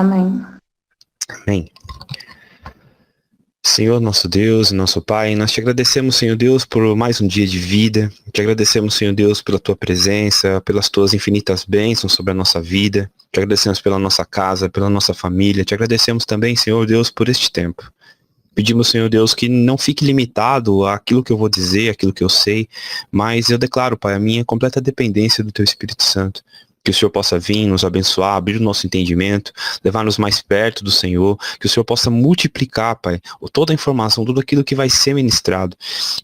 Amém. Amém. Senhor, nosso Deus e nosso Pai, nós te agradecemos, Senhor Deus, por mais um dia de vida. Te agradecemos, Senhor Deus, pela tua presença, pelas tuas infinitas bênçãos sobre a nossa vida. Te agradecemos pela nossa casa, pela nossa família. Te agradecemos também, Senhor Deus, por este tempo. Pedimos, Senhor Deus, que não fique limitado àquilo que eu vou dizer, àquilo que eu sei, mas eu declaro, Pai, a minha completa dependência do teu Espírito Santo. Que o Senhor possa vir, nos abençoar, abrir o nosso entendimento, levar-nos mais perto do Senhor, que o Senhor possa multiplicar, Pai, toda a informação, tudo aquilo que vai ser ministrado,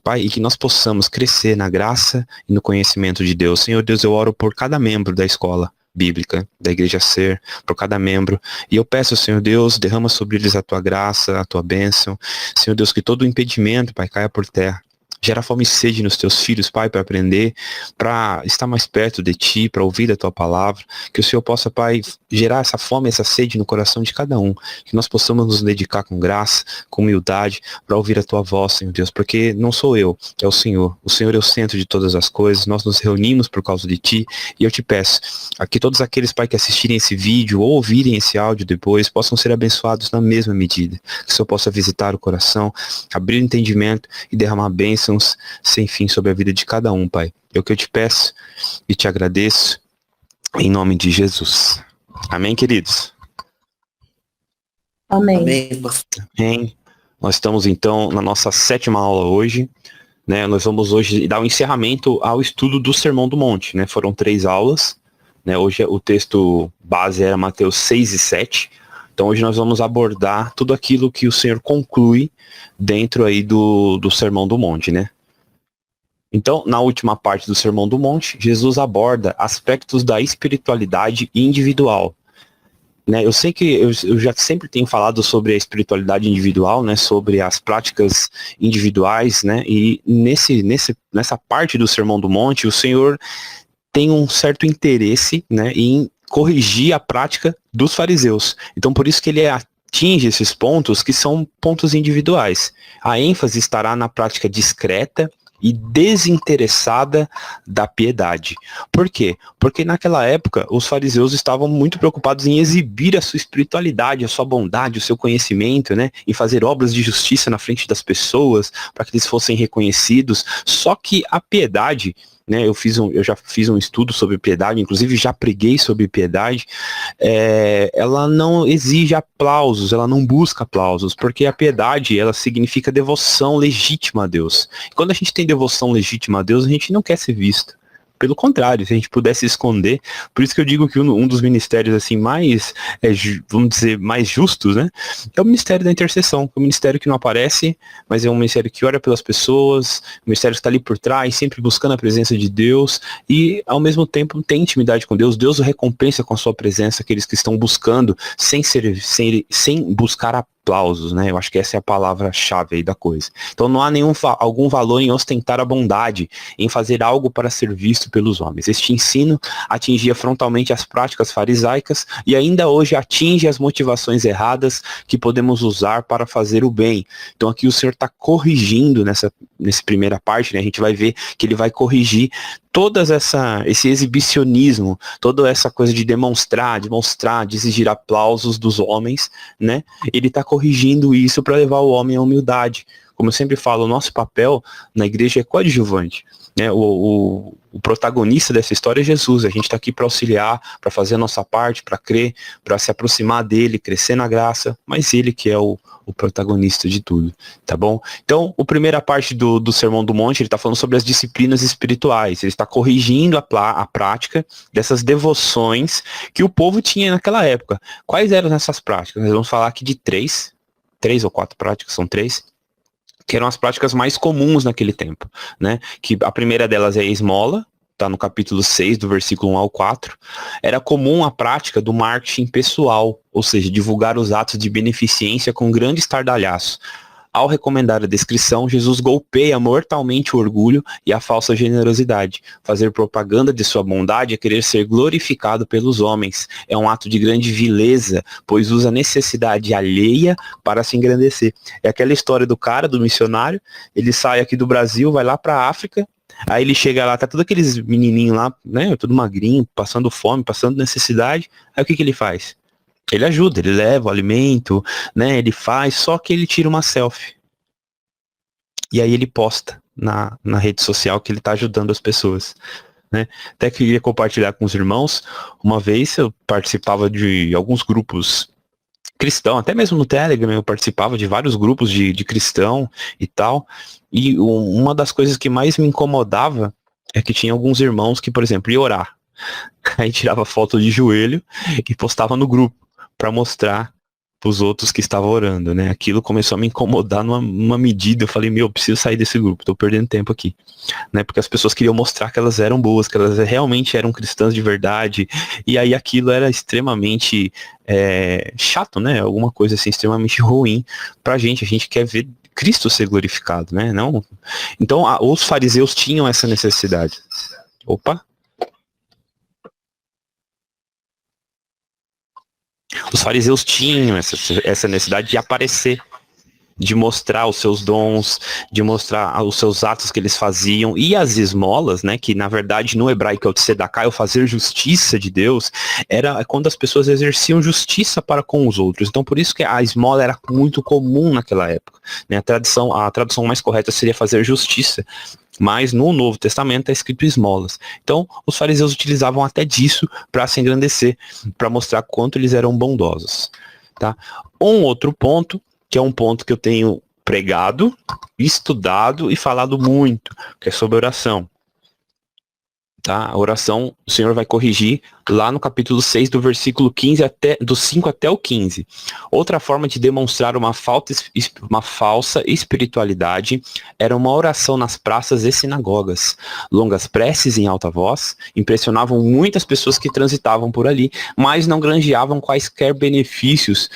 Pai, e que nós possamos crescer na graça e no conhecimento de Deus. Senhor Deus, eu oro por cada membro da escola bíblica, da Igreja Ser, por cada membro, e eu peço, Senhor Deus, derrama sobre eles a tua graça, a tua bênção, Senhor Deus, que todo o impedimento, Pai, caia por terra. Gera fome e sede nos teus filhos, Pai, para aprender, para estar mais perto de Ti, para ouvir a Tua palavra. Que o Senhor possa, Pai, gerar essa fome, essa sede no coração de cada um. Que nós possamos nos dedicar com graça, com humildade, para ouvir a Tua voz, Senhor Deus. Porque não sou eu, é o Senhor. O Senhor é o centro de todas as coisas. Nós nos reunimos por causa de Ti. E eu te peço, que todos aqueles, Pai, que assistirem esse vídeo ou ouvirem esse áudio depois, possam ser abençoados na mesma medida. Que o Senhor possa visitar o coração, abrir o entendimento e derramar bênçãos sem fim sobre a vida de cada um, Pai. É o que eu te peço e te agradeço em nome de Jesus. Amém, queridos? Amém. Amém. Nós estamos então na nossa 7ª aula hoje, né? Nós vamos hoje dar o encerramento ao estudo do Sermão do Monte, né? Foram 3 aulas, né? Hoje o texto base era Mateus 6 e 7. Então hoje nós vamos abordar tudo aquilo que o Senhor conclui dentro aí do Sermão do Monte, né? Então, na última parte do Sermão do Monte, Jesus aborda aspectos da espiritualidade individual. Né? Eu sei que eu já sempre tenho falado sobre a espiritualidade individual, né? Sobre as práticas individuais, né? E nessa parte do Sermão do Monte, o Senhor tem um certo interesse, né, em corrigir a prática dos fariseus. Então, por isso que ele atinge esses pontos que são pontos individuais. A ênfase estará na prática discreta e desinteressada da piedade. Por quê? Porque naquela época os fariseus estavam muito preocupados em exibir a sua espiritualidade, a sua bondade, o seu conhecimento, né, em fazer obras de justiça na frente das pessoas, para que eles fossem reconhecidos. Só que a piedade, né, eu já fiz um estudo sobre piedade, inclusive já preguei sobre piedade, ela não exige aplausos, ela não busca aplausos, porque a piedade, ela significa devoção legítima a Deus. E quando a gente tem devoção legítima a Deus, a gente não quer ser visto. Pelo contrário, se a gente pudesse esconder, por isso que eu digo que um dos ministérios assim mais, vamos dizer, mais justos, né, é o ministério da intercessão, é um ministério que não aparece, mas é um ministério que ora pelas pessoas, um ministério que está ali por trás, sempre buscando a presença de Deus e ao mesmo tempo tem intimidade com Deus. Deus o recompensa com a sua presença, aqueles que estão buscando sem buscar aplausos, né? Eu acho que essa é a palavra-chave aí da coisa. Então não há algum valor em ostentar a bondade, em fazer algo para ser visto pelos homens. Este ensino atingia frontalmente as práticas farisaicas e ainda hoje atinge as motivações erradas que podemos usar para fazer o bem. Então aqui o Senhor está corrigindo nessa primeira parte, né? A gente vai ver que ele vai corrigir esse exibicionismo, toda essa coisa de demonstrar, de exigir aplausos dos homens, né? Ele está corrigindo isso para levar o homem à humildade. Como eu sempre falo, o nosso papel na igreja é coadjuvante, né? O protagonista dessa história é Jesus. A gente está aqui para auxiliar, para fazer a nossa parte, para crer, para se aproximar dele, crescer na graça, mas ele que é o protagonista de tudo, tá bom? Então, a primeira parte do Sermão do Monte, ele está falando sobre as disciplinas espirituais, ele está corrigindo a prática dessas devoções que o povo tinha naquela época. Quais eram essas práticas? Nós vamos falar aqui de 3 ou 4 práticas, são 3, que eram as práticas mais comuns naquele tempo, né? Que a primeira delas é a esmola, tá no capítulo 6, do versículo 1 ao 4, era comum a prática do marketing pessoal, ou seja, divulgar os atos de beneficência com grande estardalhaço. Ao recomendar a descrição, Jesus golpeia mortalmente o orgulho e a falsa generosidade. Fazer propaganda de sua bondade é querer ser glorificado pelos homens. É um ato de grande vileza, pois usa a necessidade alheia para se engrandecer. É aquela história do cara, do missionário, ele sai aqui do Brasil, vai lá para a África, aí ele chega lá, tá todos aqueles menininhos lá, né, tudo magrinho, passando fome, passando necessidade. Aí o que ele faz? Ele ajuda, ele leva o alimento, né? Ele faz, só que ele tira uma selfie. E aí ele posta na rede social que ele tá ajudando as pessoas, né? Até queria compartilhar com os irmãos. Uma vez eu participava de alguns grupos cristão, até mesmo no Telegram eu participava de vários grupos de cristão e tal, e uma das coisas que mais me incomodava é que tinha alguns irmãos que, por exemplo, iam orar, aí tirava foto de joelho e postava no grupo para mostrar para os outros que estavam orando, né? Aquilo começou a me incomodar numa medida, eu falei, meu, eu preciso sair desse grupo, tô perdendo tempo aqui, né? Porque as pessoas queriam mostrar que elas eram boas, que elas realmente eram cristãs de verdade, e aí aquilo era extremamente chato, né? Alguma coisa assim, extremamente ruim pra gente. A gente quer ver Cristo ser glorificado, né? Não. Então, os fariseus tinham essa necessidade. Opa! Os fariseus tinham essa necessidade de aparecer, de mostrar os seus dons, de mostrar os seus atos que eles faziam, e as esmolas, né, que na verdade no hebraico é o tzedakah, é o fazer justiça de Deus, era quando as pessoas exerciam justiça para com os outros. Então por isso que a esmola era muito comum naquela época, né? A tradução mais correta seria fazer justiça, mas no Novo Testamento é escrito esmolas. Então os fariseus utilizavam até disso para se engrandecer, para mostrar quanto eles eram bondosos, tá? Um outro ponto, que é um ponto que eu tenho pregado, estudado e falado muito, que é sobre oração. Tá? A oração, o Senhor vai corrigir lá no capítulo 6, do versículo 15 do 5 até o 15. Outra forma de demonstrar uma falsa espiritualidade era uma oração nas praças e sinagogas. Longas preces em alta voz impressionavam muitas pessoas que transitavam por ali, mas não granjeavam quaisquer benefícios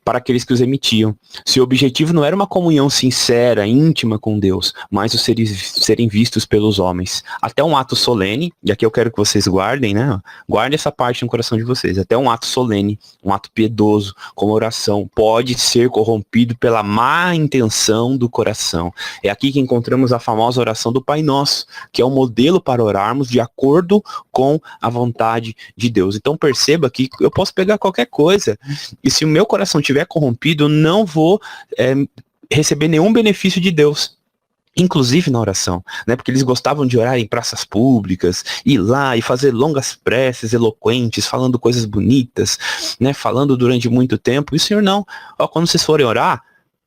para aqueles que os emitiam. Seu objetivo não era uma comunhão sincera, íntima com Deus, mas os serem vistos pelos homens. Até um ato solene, e aqui eu quero que vocês guardem, né? Guardem essa parte no coração de vocês. Até um ato solene, um ato piedoso, como oração, pode ser corrompido pela má intenção do coração. É aqui que encontramos a famosa oração do Pai Nosso, que é um modelo para orarmos de acordo com a vontade de Deus. Então perceba que eu posso pegar qualquer coisa, e se o meu coração estiver corrompido, eu não vou receber nenhum benefício de Deus, inclusive na oração, né? Porque eles gostavam de orar em praças públicas, ir lá e fazer longas preces eloquentes, falando coisas bonitas, né? Falando durante muito tempo. E o Senhor não. Ó, quando vocês forem orar,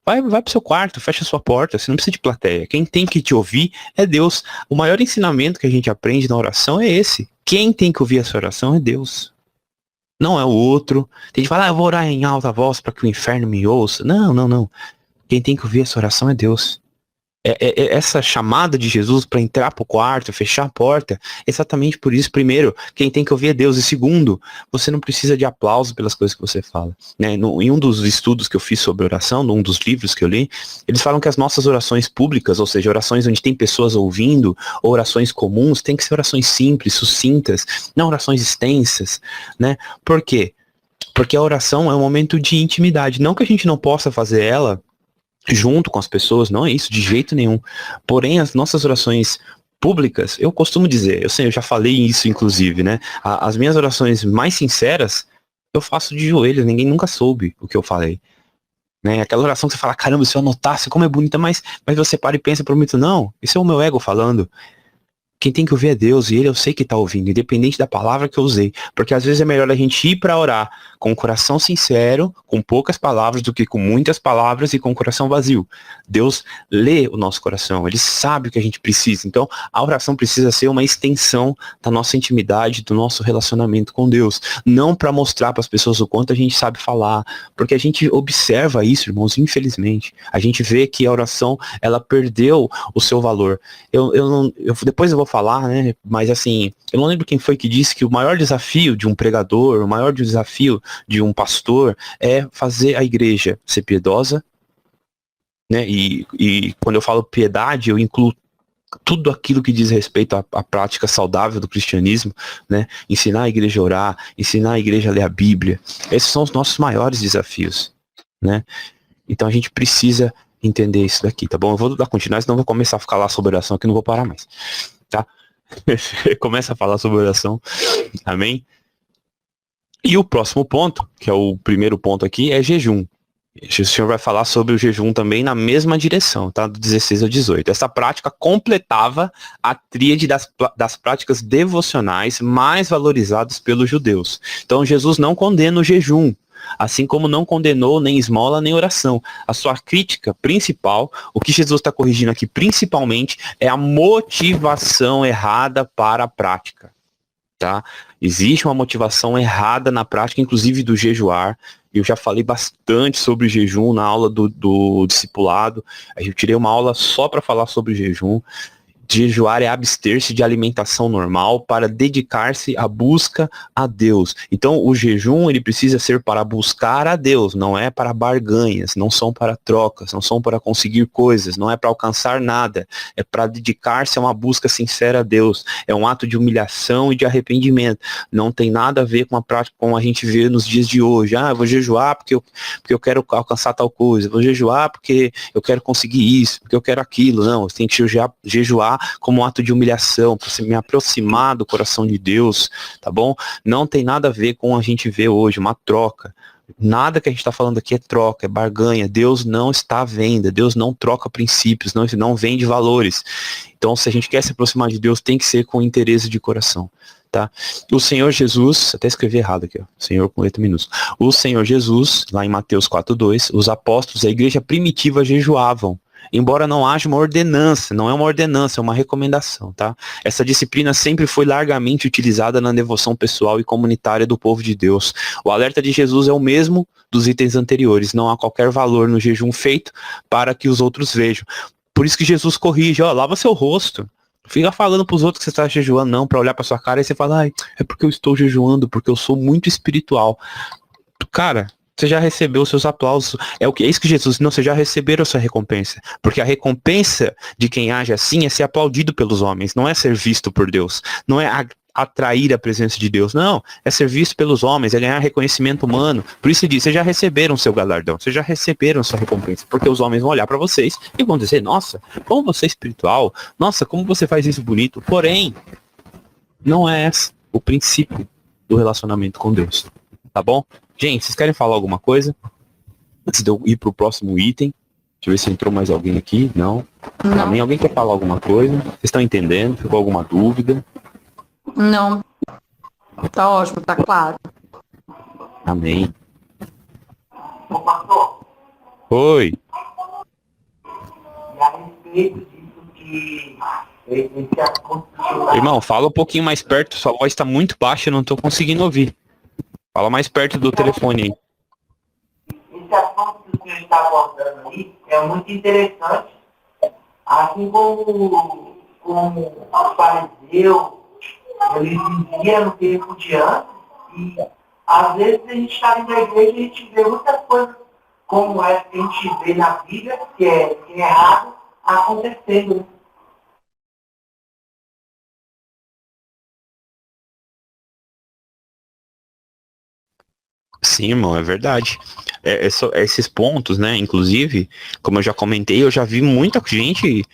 vai pro seu quarto, fecha a sua porta, você não precisa de plateia. Quem tem que te ouvir é Deus. O maior ensinamento que a gente aprende na oração é esse. Quem tem que ouvir essa oração é Deus. Não é o outro. Tem gente que fala, eu vou orar em alta voz para que o inferno me ouça. Não, não, não. Quem tem que ouvir essa oração é Deus. Essa chamada de Jesus para entrar pro quarto, fechar a porta, exatamente por isso. Primeiro, quem tem que ouvir é Deus. E segundo, você não precisa de aplauso pelas coisas que você fala, né? Em um dos estudos que eu fiz sobre oração, num dos livros que eu li, eles falam que as nossas orações públicas, ou seja, orações onde tem pessoas ouvindo, ou orações comuns, tem que ser orações simples, sucintas, não orações extensas, né? Por quê? Porque a oração é um momento de intimidade. Não que a gente não possa fazer ela junto com as pessoas, não é isso, de jeito nenhum. Porém, as nossas orações públicas, eu costumo dizer, eu sei, eu já falei isso inclusive, né? As minhas orações mais sinceras, eu faço de joelhos, ninguém nunca soube o que eu falei. Né? Aquela oração que você fala, caramba, se eu anotasse, como é bonita, mas você para e pensa por muito, não, isso é o meu ego falando. Quem tem que ouvir é Deus, e ele eu sei que tá ouvindo, independente da palavra que eu usei. Porque às vezes é melhor a gente ir para orar com o coração sincero, com poucas palavras, do que com muitas palavras e com o coração vazio. Deus lê o nosso coração, ele sabe o que a gente precisa. Então, a oração precisa ser uma extensão da nossa intimidade, do nosso relacionamento com Deus. Não para mostrar para as pessoas o quanto a gente sabe falar. Porque a gente observa isso, irmãos, infelizmente. A gente vê que a oração, ela perdeu o seu valor. Depois eu vou falar, né? Mas assim, eu não lembro quem foi que disse que o maior desafio de um pregador, o maior desafio de um pastor é fazer a igreja ser piedosa, né? E quando eu falo piedade, eu incluo tudo aquilo que diz respeito à prática saudável do cristianismo, né? Ensinar a igreja a orar, ensinar a igreja a ler a Bíblia. Esses são os nossos maiores desafios, né? Então a gente precisa entender isso daqui, tá bom? Eu vou dar continuidade, senão eu vou começar a falar lá sobre oração que não vou parar mais, tá? Começa a falar sobre oração, amém? E o próximo ponto, que é o primeiro ponto aqui, é jejum. O senhor vai falar sobre o jejum também na mesma direção, tá? Do 16 ao 18. Essa prática completava a tríade das práticas devocionais mais valorizadas pelos judeus. Então Jesus não condena o jejum, assim como não condenou nem esmola nem oração. A sua crítica principal, o que Jesus está corrigindo aqui principalmente, é a motivação errada para a prática. Tá? Existe uma motivação errada na prática, inclusive do jejuar. Eu já falei bastante sobre jejum na aula do discipulado. Eu tirei uma aula só para falar sobre jejum. Jejuar é abster-se de alimentação normal para dedicar-se à busca a Deus. Então, o jejum, ele precisa ser para buscar a Deus, não é para barganhas, não são para trocas, não são para conseguir coisas, não é para alcançar nada, é para dedicar-se a uma busca sincera a Deus. É um ato de humilhação e de arrependimento. Não tem nada a ver com a prática como a gente vê nos dias de hoje. Eu vou jejuar porque eu quero alcançar tal coisa, vou jejuar porque eu quero conseguir isso, porque eu quero aquilo. Não, você tem que jejuar como um ato de humilhação, para você me aproximar do coração de Deus, tá bom? Não tem nada a ver com a gente vê hoje, uma troca. Nada que a gente está falando aqui é troca, é barganha. Deus não está à venda, Deus não troca princípios, não vende valores. Então, se a gente quer se aproximar de Deus, tem que ser com interesse de coração. Tá? O Senhor Jesus, até escrevi errado aqui, ó, Senhor com letra minúscula. O Senhor Jesus, lá em Mateus 4:2, os apóstolos da igreja primitiva jejuavam. Embora não haja uma ordenança, não é uma ordenança, é uma recomendação, tá? Essa disciplina sempre foi largamente utilizada na devoção pessoal e comunitária do povo de Deus. O alerta de Jesus é o mesmo dos itens anteriores, não há qualquer valor no jejum feito para que os outros vejam. Por isso que Jesus corrige, lava seu rosto. Fica falando pros outros que você está jejuando, não, para olhar para sua cara e você fala, é porque eu estou jejuando, porque eu sou muito espiritual. Cara, você já recebeu os seus aplausos. É isso que Jesus, não, você já receberam a sua recompensa. Porque a recompensa de quem age assim é ser aplaudido pelos homens, não é ser visto por Deus. Não é atrair a presença de Deus, não. É ser visto pelos homens, é ganhar reconhecimento humano. Por isso ele diz, vocês já receberam seu galardão, vocês já receberam sua recompensa. Porque os homens vão olhar para vocês e vão dizer, nossa, como você é espiritual, nossa, como você faz isso bonito. Porém, não é esse o princípio do relacionamento com Deus. Tá bom? Gente, vocês querem falar alguma coisa? Antes de eu ir pro próximo item. Deixa eu ver se entrou mais alguém aqui. Não. Amém? Alguém quer falar alguma coisa? Vocês estão entendendo? Ficou alguma dúvida? Não. Tá ótimo, tá claro. Amém. Oi. Irmão, fala um pouquinho mais perto. Sua voz está muito baixa, eu não estou conseguindo ouvir. Fala mais perto do telefone aí. Esse assunto que o senhor está abordando aí é muito interessante. Assim como os fariseus, eles viviam no tempo de antes, e às vezes a gente está indo na igreja e a gente vê muitas coisas como essa que a gente vê na Bíblia, que é errado, acontecendo. Sim, irmão, é verdade. Esses pontos, né? Inclusive, como eu já comentei, eu já vi muita gente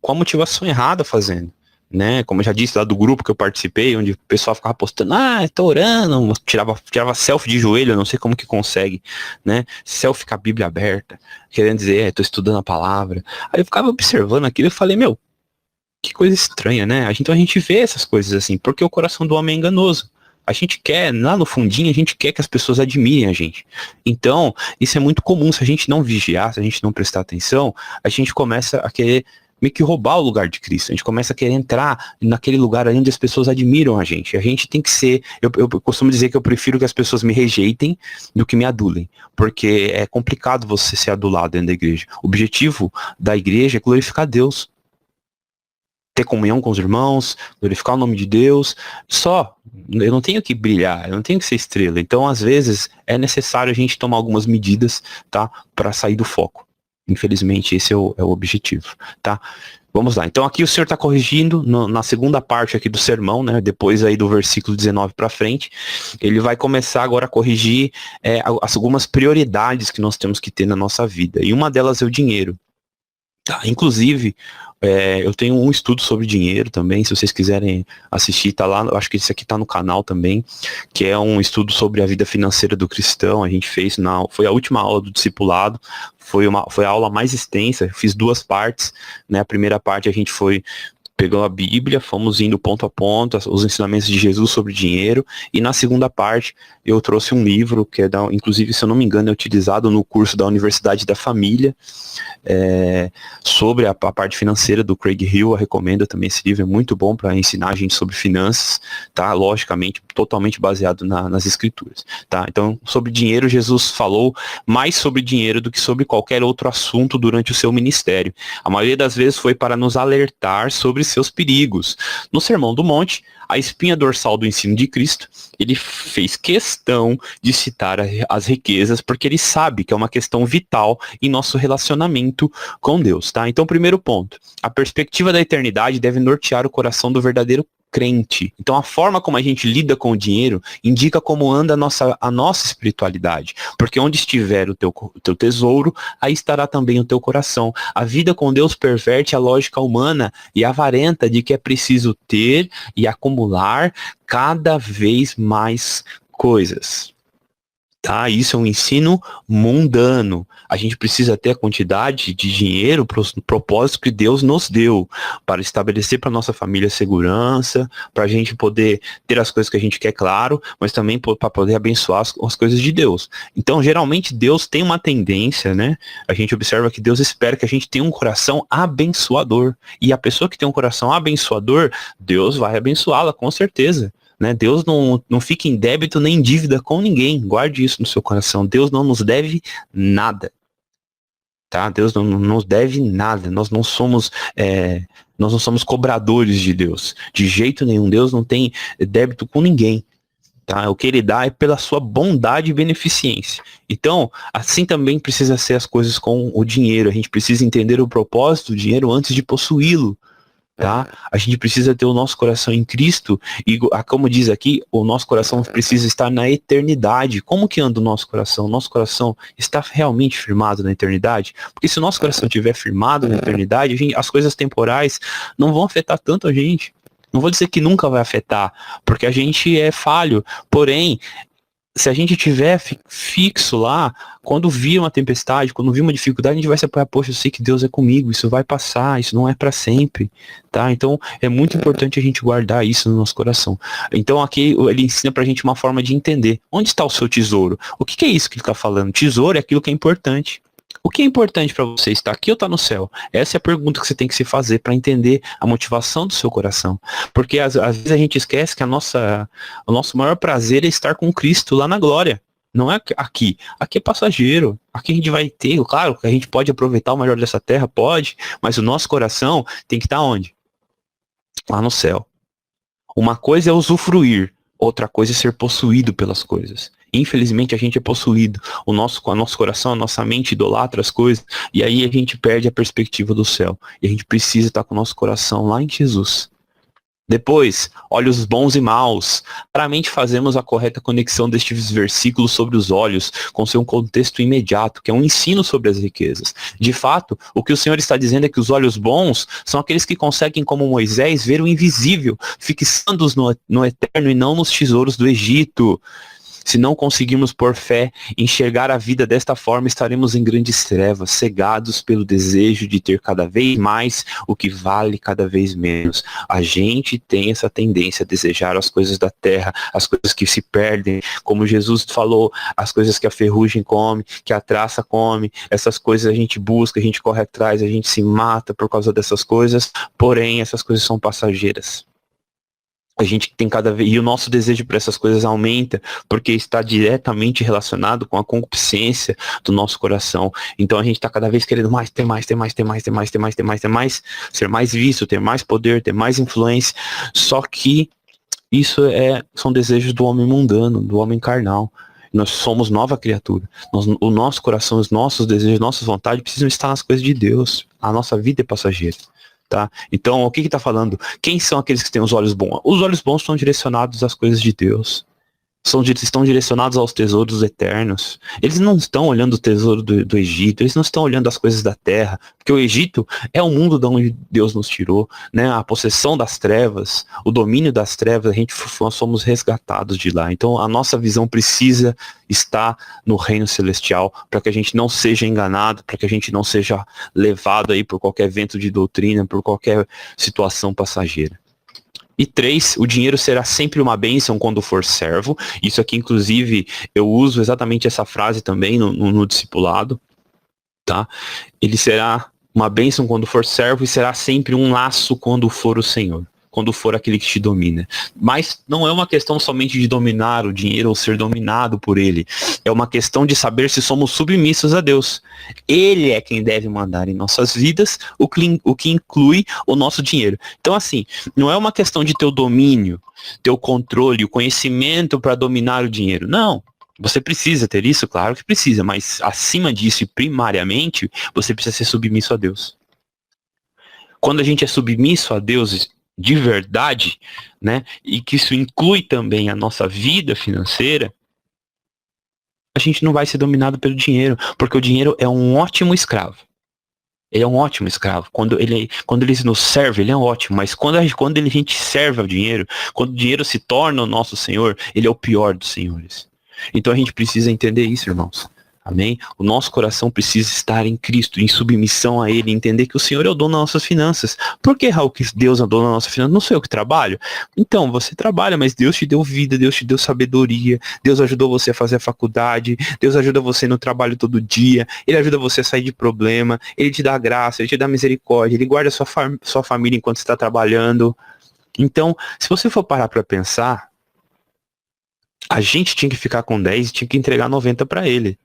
com a motivação errada fazendo. Né? Como eu já disse lá do grupo que eu participei, onde o pessoal ficava postando, tô orando, tirava selfie de joelho, eu não sei como que consegue, né? Selfie com a Bíblia aberta, querendo dizer, tô estudando a palavra. Aí eu ficava observando aquilo e falei, meu, que coisa estranha, né? Então a gente vê essas coisas assim, porque o coração do homem é enganoso. A gente quer, lá no fundinho, a gente quer que as pessoas admirem a gente. Então, isso é muito comum. Se a gente não vigiar, se a gente não prestar atenção, a gente começa a querer meio que roubar o lugar de Cristo. A gente começa a querer entrar naquele lugar onde as pessoas admiram a gente. A gente tem que ser... Eu costumo dizer que eu prefiro que as pessoas me rejeitem do que me adulem. Porque é complicado você ser adulado dentro da igreja. O objetivo da igreja é glorificar Deus. Ter comunhão com os irmãos, glorificar o nome de Deus, eu não tenho que brilhar, eu não tenho que ser estrela, então às vezes é necessário a gente tomar algumas medidas, tá, para sair do foco. Infelizmente esse é o objetivo, tá? Vamos lá, então aqui o Senhor está corrigindo na segunda parte aqui do sermão, né, depois aí do versículo 19 para frente, ele vai começar agora a corrigir algumas prioridades que nós temos que ter na nossa vida, e uma delas é o dinheiro. Tá, inclusive, eu tenho um estudo sobre dinheiro também, se vocês quiserem assistir, tá lá, eu acho que esse aqui tá no canal também, que é um estudo sobre a vida financeira do cristão. A gente fez, foi a última aula do discipulado, foi a aula mais extensa, eu fiz 2 partes, né? A primeira parte a gente pegou a Bíblia, fomos indo ponto a ponto, os ensinamentos de Jesus sobre dinheiro, e na segunda parte eu trouxe um livro, que inclusive, se eu não me engano, é utilizado no curso da Universidade da Família, sobre a parte financeira do Craig Hill. Eu recomendo também esse livro, é muito bom para ensinar a gente sobre finanças, tá? Logicamente, totalmente baseado nas escrituras, tá? Então, sobre dinheiro, Jesus falou mais sobre dinheiro do que sobre qualquer outro assunto durante o seu ministério. A maioria das vezes foi para nos alertar sobre seus perigos. No Sermão do Monte, a espinha dorsal do ensino de Cristo, ele fez questão de citar as riquezas, porque ele sabe que é uma questão vital em nosso relacionamento com Deus, tá? Então, primeiro ponto, a perspectiva da eternidade deve nortear o coração do verdadeiro crente. Então, a forma como a gente lida com o dinheiro indica como anda a nossa espiritualidade. Porque onde estiver o teu tesouro, aí estará também o teu coração. A vida com Deus perverte a lógica humana e avarenta de que é preciso ter e acumular cada vez mais coisas. Tá? Isso é um ensino mundano. A gente precisa ter a quantidade de dinheiro para os propósitos que Deus nos deu, para estabelecer para nossa família segurança, para a gente poder ter as coisas que a gente quer, claro, mas também para poder abençoar as coisas de Deus. Então, geralmente, Deus tem uma tendência, né? A gente observa que Deus espera que a gente tenha um coração abençoador. E a pessoa que tem um coração abençoador, Deus vai abençoá-la, com certeza. Né? Deus não fica em débito nem em dívida com ninguém. Guarde isso no seu coração. Deus não nos deve nada. Tá? Deus não nos deve nada. Nós não somos cobradores de Deus. De jeito nenhum. Deus não tem débito com ninguém. Tá? O que ele dá é pela sua bondade e beneficência. Então, assim também precisa ser as coisas com o dinheiro. A gente precisa entender o propósito do dinheiro antes de possuí-lo. Tá? A gente precisa ter o nosso coração em Cristo e, como diz aqui, o nosso coração precisa estar na eternidade. Como que anda o nosso coração? O nosso coração está realmente firmado na eternidade? Porque se o nosso coração estiver firmado na eternidade, as coisas temporais não vão afetar tanto a gente. Não vou dizer que nunca vai afetar, porque a gente é falho. Porém, se a gente tiver fixo lá, quando vir uma tempestade, quando vir uma dificuldade, a gente vai se apoiar, poxa, eu sei que Deus é comigo, isso vai passar, isso não é para sempre, tá? Então, é muito importante a gente guardar isso no nosso coração. Então, aqui ele ensina pra gente uma forma de entender. Onde está o seu tesouro? O que é isso que ele tá falando? Tesouro é aquilo que é importante. O que é importante para você? Está aqui ou está no céu? Essa é a pergunta que você tem que se fazer para entender a motivação do seu coração. Porque às vezes a gente esquece que o nosso maior prazer é estar com Cristo lá na glória. Não é aqui. Aqui é passageiro. Aqui a gente vai ter, claro, que a gente pode aproveitar o melhor dessa terra, pode, mas o nosso coração tem que estar onde? Lá no céu. Uma coisa é usufruir, outra coisa é ser possuído pelas coisas. Infelizmente a gente é possuído, o nosso coração, a nossa mente idolatra as coisas, e aí a gente perde a perspectiva do céu. E a gente precisa estar com o nosso coração lá em Jesus. Depois, olhos bons e maus. Raramente fazemos a correta conexão destes versículos sobre os olhos com seu contexto imediato, que é um ensino sobre as riquezas. De fato, o que o Senhor está dizendo é que os olhos bons são aqueles que conseguem, como Moisés, ver o invisível, fixando-os no eterno e não nos tesouros do Egito. Se não conseguirmos por fé enxergar a vida desta forma, estaremos em grandes trevas, cegados pelo desejo de ter cada vez mais o que vale cada vez menos. A gente tem essa tendência a desejar as coisas da terra, as coisas que se perdem, como Jesus falou, as coisas que a ferrugem come, que a traça come, essas coisas a gente busca, a gente corre atrás, a gente se mata por causa dessas coisas, porém essas coisas são passageiras. A gente tem cada vez, e o nosso desejo por essas coisas aumenta, porque está diretamente relacionado com a concupiscência do nosso coração. Então a gente está cada vez querendo mais, ter mais, ser mais visto, ter mais poder, ter mais influência. Só que isso são desejos do homem mundano, do homem carnal. Nós somos nova criatura. O nosso coração, os nossos desejos, nossas vontades precisam estar nas coisas de Deus. A nossa vida é passageira. Tá? Então, o que está falando? Quem são aqueles que têm os olhos bons? Os olhos bons estão direcionados às coisas de Deus. estão direcionados aos tesouros eternos. Eles não estão olhando o tesouro do Egito, eles não estão olhando as coisas da terra, porque o Egito é o mundo de onde Deus nos tirou, né? A possessão das trevas, o domínio das trevas, nós somos resgatados de lá. Então a nossa visão precisa estar no reino celestial, para que a gente não seja enganado, para que a gente não seja levado aí por qualquer vento de doutrina, por qualquer situação passageira. E 3, o dinheiro será sempre uma bênção quando for servo. Isso aqui, inclusive, eu uso exatamente essa frase também no discipulado, tá? Ele será uma bênção quando for servo e será sempre um laço quando for o Senhor, quando for aquele que te domina. Mas não é uma questão somente de dominar o dinheiro ou ser dominado por ele. É uma questão de saber se somos submissos a Deus. Ele é quem deve mandar em nossas vidas, o que inclui o nosso dinheiro. Então, assim, não é uma questão de ter o domínio, ter o controle, o conhecimento para dominar o dinheiro. Não. Você precisa ter isso? Claro que precisa. Mas, acima disso, e primariamente, você precisa ser submisso a Deus. Quando a gente é submisso a Deus de verdade, né, e que isso inclui também a nossa vida financeira, a gente não vai ser dominado pelo dinheiro, porque o dinheiro é um ótimo escravo. Ele é um ótimo escravo. Quando ele nos serve, ele é ótimo, mas quando a gente serve ao dinheiro, quando o dinheiro se torna o nosso senhor, ele é o pior dos senhores. Então a gente precisa entender isso, irmãos. Amém? O nosso coração precisa estar em Cristo, em submissão a Ele, entender que o Senhor é o dono das nossas finanças. Por que, Raul, que Deus é o dono das nossas finanças? Não sou eu que trabalho? Então, você trabalha, mas Deus te deu vida, Deus te deu sabedoria, Deus ajudou você a fazer a faculdade, Deus ajuda você no trabalho todo dia, Ele ajuda você a sair de problema, Ele te dá graça, Ele te dá misericórdia, Ele guarda sua família enquanto você está trabalhando. Então, se você for parar para pensar, a gente tinha que ficar com 10 e tinha que entregar 90 para Ele.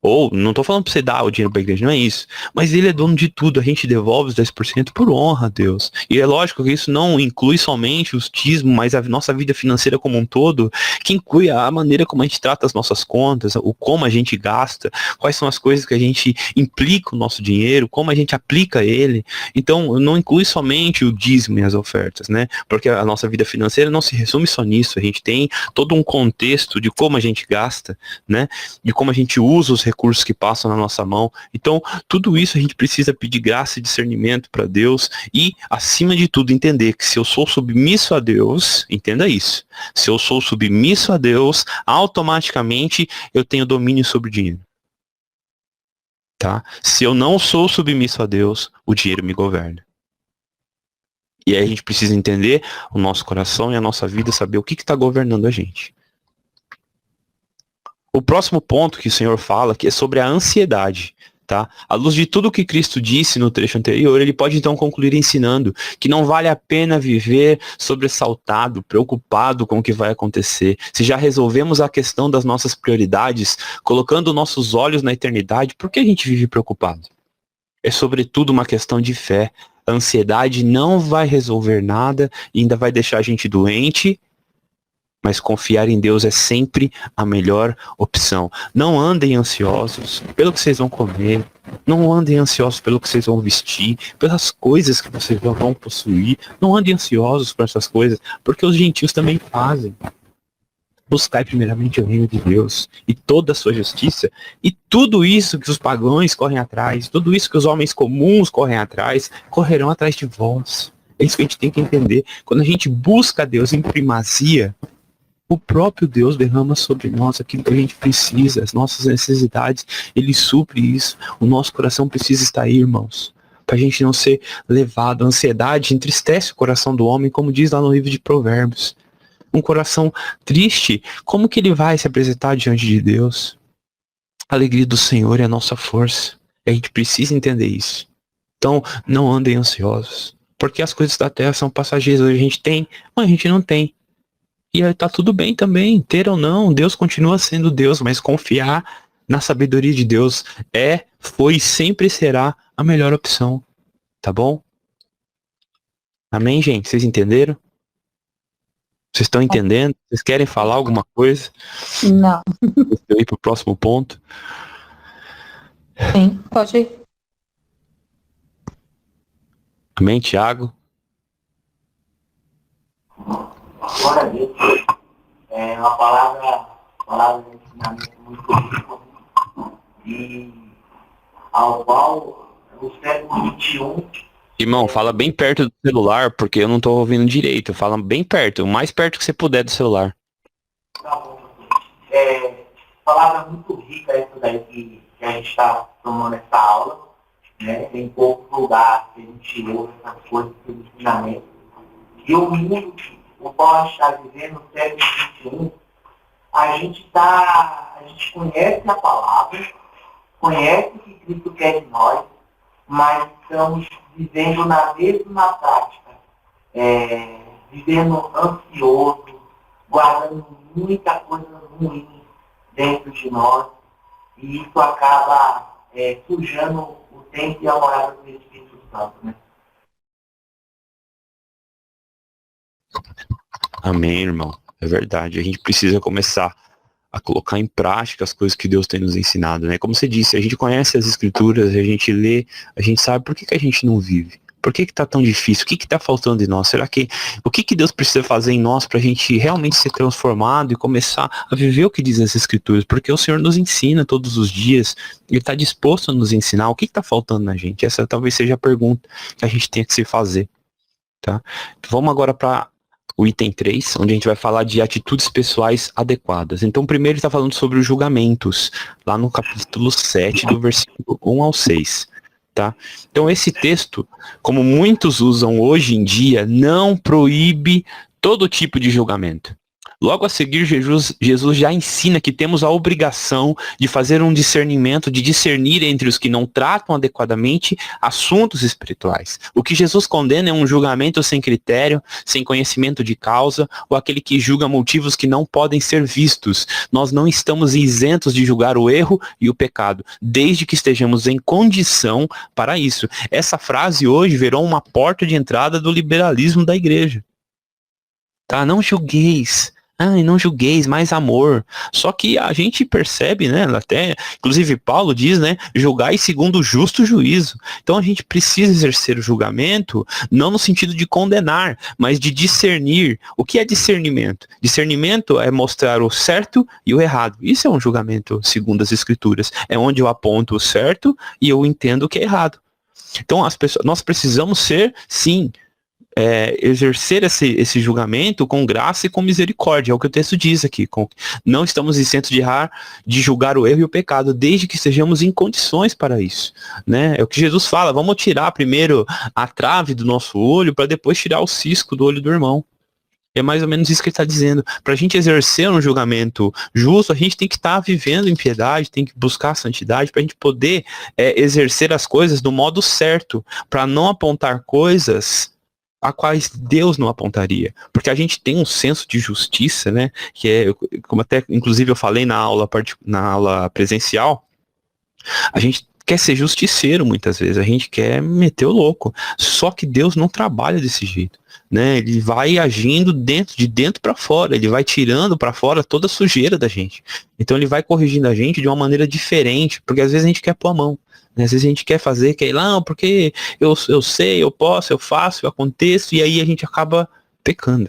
Ou, não tô falando pra você dar o dinheiro pra igreja, não é isso. Mas ele é dono de tudo, a gente devolve os 10% por honra a Deus. E é lógico que isso não inclui somente o dízimo, mas a nossa vida financeira como um todo, que inclui a maneira como a gente trata as nossas contas, o como a gente gasta, quais são as coisas que a gente implica o nosso dinheiro, como a gente aplica ele. Então, não inclui somente o dízimo e as ofertas, né? Porque a nossa vida financeira não se resume só nisso, a gente tem todo um contexto de como a gente gasta, né? De como a gente usa os recursos que passam na nossa mão. Então, tudo isso a gente precisa pedir graça e discernimento para Deus e, acima de tudo, entender que se eu sou submisso a Deus, entenda isso, se eu sou submisso a Deus, automaticamente eu tenho domínio sobre o dinheiro. Tá? Se eu não sou submisso a Deus, o dinheiro me governa. E aí a gente precisa entender o nosso coração e a nossa vida, saber o que está governando a gente. O próximo ponto que o Senhor fala que é sobre a ansiedade, tá? À luz de tudo que Cristo disse no trecho anterior, ele pode então concluir ensinando que não vale a pena viver sobressaltado, preocupado com o que vai acontecer. Se já resolvemos a questão das nossas prioridades, colocando nossos olhos na eternidade, por que a gente vive preocupado? É sobretudo uma questão de fé. A ansiedade não vai resolver nada e ainda vai deixar a gente doente. Mas confiar em Deus é sempre a melhor opção. Não andem ansiosos pelo que vocês vão comer. Não andem ansiosos pelo que vocês vão vestir, pelas coisas que vocês vão possuir. Não andem ansiosos por essas coisas, porque os gentios também fazem. Buscai primeiramente o reino de Deus e toda a sua justiça, e tudo isso que os pagãos correm atrás, tudo isso que os homens comuns correm atrás, correrão atrás de vós. É isso que a gente tem que entender. Quando a gente busca Deus em primazia, o próprio Deus derrama sobre nós aquilo que a gente precisa, as nossas necessidades, Ele supre isso. O nosso coração precisa estar aí, irmãos, para a gente não ser levado. A ansiedade entristece o coração do homem, como diz lá no livro de Provérbios. Um coração triste, como que ele vai se apresentar diante de Deus? A alegria do Senhor é a nossa força. E a gente precisa entender isso. Então, não andem ansiosos, porque as coisas da terra são passageiras. Hoje a gente tem, mas a gente não tem. E aí tá tudo bem também, ter ou não, Deus continua sendo Deus, mas confiar na sabedoria de Deus foi e sempre será a melhor opção, tá bom? Amém, gente? Vocês entenderam? Vocês estão entendendo? Vocês querem falar alguma coisa? Não. Deixa eu ir pro próximo ponto. Sim, pode ir. Amém, Tiago? Glória a Deus. é uma palavra de ensinamento muito rico e ao qual o século XXI. Irmão, fala bem perto do celular, porque eu não tô ouvindo direito. Fala bem perto, o mais perto que você puder do celular. Tá bom. Palavra muito rica essa daí que a gente está tomando essa aula, né? Tem poucos lugares que a gente ouve essas coisas de ensinamento. E o mundo, o qual a gente está vivendo no século XXI, a gente conhece a palavra, conhece o que Cristo quer de nós, mas estamos vivendo na mesma prática, vivendo ansioso, guardando muita coisa ruim dentro de nós, e isso acaba sujando o tempo e a morada do Espírito Santo, né? Amém, irmão. É verdade. A gente precisa começar a colocar em prática as coisas que Deus tem nos ensinado, né? Como você disse, a gente conhece as escrituras, a gente lê, a gente sabe por que a gente não vive. Por que tá tão difícil? O que tá faltando em nós? O que Deus precisa fazer em nós pra gente realmente ser transformado e começar a viver o que diz as escrituras? Porque o Senhor nos ensina todos os dias, Ele tá disposto a nos ensinar. O que tá faltando na gente? Essa talvez seja a pergunta que a gente tenha que se fazer, tá? Vamos agora para o item 3, onde a gente vai falar de atitudes pessoais adequadas. Então, primeiro ele está falando sobre os julgamentos, lá no capítulo 7, do versículo 1 ao 6. Tá? Então, esse texto, como muitos usam hoje em dia, não proíbe todo tipo de julgamento. Logo a seguir, Jesus já ensina que temos a obrigação de fazer um discernimento, de discernir entre os que não tratam adequadamente assuntos espirituais. O que Jesus condena é um julgamento sem critério, sem conhecimento de causa, ou aquele que julga motivos que não podem ser vistos. Nós não estamos isentos de julgar o erro e o pecado, desde que estejamos em condição para isso. Essa frase hoje virou uma porta de entrada do liberalismo da igreja. Tá? Não julgueis. Não julgueis, mais amor. Só que a gente percebe, né, até, inclusive Paulo diz, né, julgai segundo o justo juízo. Então a gente precisa exercer o julgamento, não no sentido de condenar, mas de discernir. O que é discernimento? Discernimento é mostrar o certo e o errado. Isso é um julgamento segundo as escrituras. É onde eu aponto o certo e eu entendo o que é errado. Então nós precisamos ser, sim, exercer esse julgamento com graça e com misericórdia, é o que o texto diz aqui. Não estamos isentos de julgar o erro e o pecado, desde que estejamos em condições para isso. Né? É o que Jesus fala, vamos tirar primeiro a trave do nosso olho, para depois tirar o cisco do olho do irmão. É mais ou menos isso que ele está dizendo. Para a gente exercer um julgamento justo, a gente tem que estar vivendo em piedade, tem que buscar a santidade, para a gente poder exercer as coisas do modo certo, para não apontar coisas a quais Deus não apontaria, porque a gente tem um senso de justiça, né, que é, como até inclusive eu falei na aula presencial, a gente quer ser justiceiro muitas vezes, a gente quer meter o louco, só que Deus não trabalha desse jeito, né, ele vai agindo de dentro para fora, ele vai tirando para fora toda a sujeira da gente, então ele vai corrigindo a gente de uma maneira diferente, porque às vezes a gente quer pôr a mão. Às vezes a gente quer fazer, não, porque eu sei, eu posso, eu faço, eu aconteço, e aí a gente acaba pecando.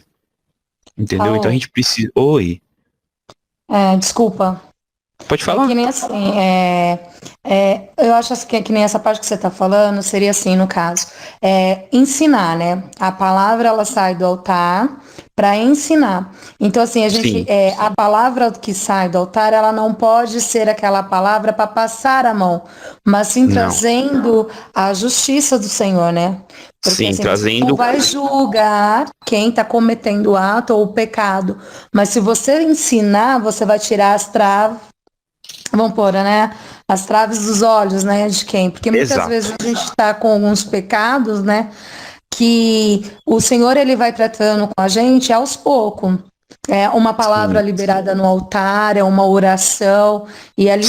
Entendeu? Então a gente precisa... Oi. Desculpa. Pode falar. Que nem assim, eu acho assim, que nem essa parte que você está falando, seria assim, no caso, ensinar, né? A palavra, ela sai do altar para ensinar. Então, assim, a palavra que sai do altar, ela não pode ser aquela palavra para passar a mão, mas sim trazendo a justiça do Senhor, né? Porque sim, assim, trazendo... você não vai julgar quem está cometendo o ato ou o pecado, mas se você ensinar, você vai tirar as traves, vamos pôr, né? As traves dos olhos, né? De quem? Porque muitas vezes a gente está com alguns pecados, né? Que o Senhor, ele vai tratando com a gente aos poucos. É uma palavra liberada no altar, é uma oração, e ali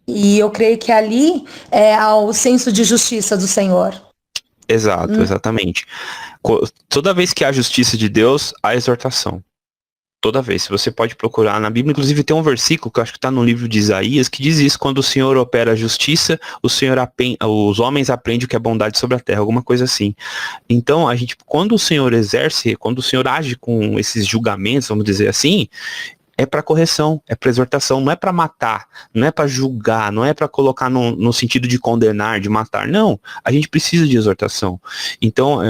e eu creio que ali é o senso de justiça do Senhor. Exato, exatamente. Toda vez que há justiça de Deus, há exortação. Toda vez. Se você pode procurar na Bíblia, inclusive tem um versículo que eu acho que está no livro de Isaías, que diz isso: quando o Senhor opera a justiça, os homens aprendem o que é bondade sobre a terra, alguma coisa assim. Então, quando o Senhor exerce, quando o Senhor age com esses julgamentos, vamos dizer assim, é para correção, é para exortação, não é para matar, não é para julgar, não é para colocar no sentido de condenar, de matar, não. A gente precisa de exortação. Então,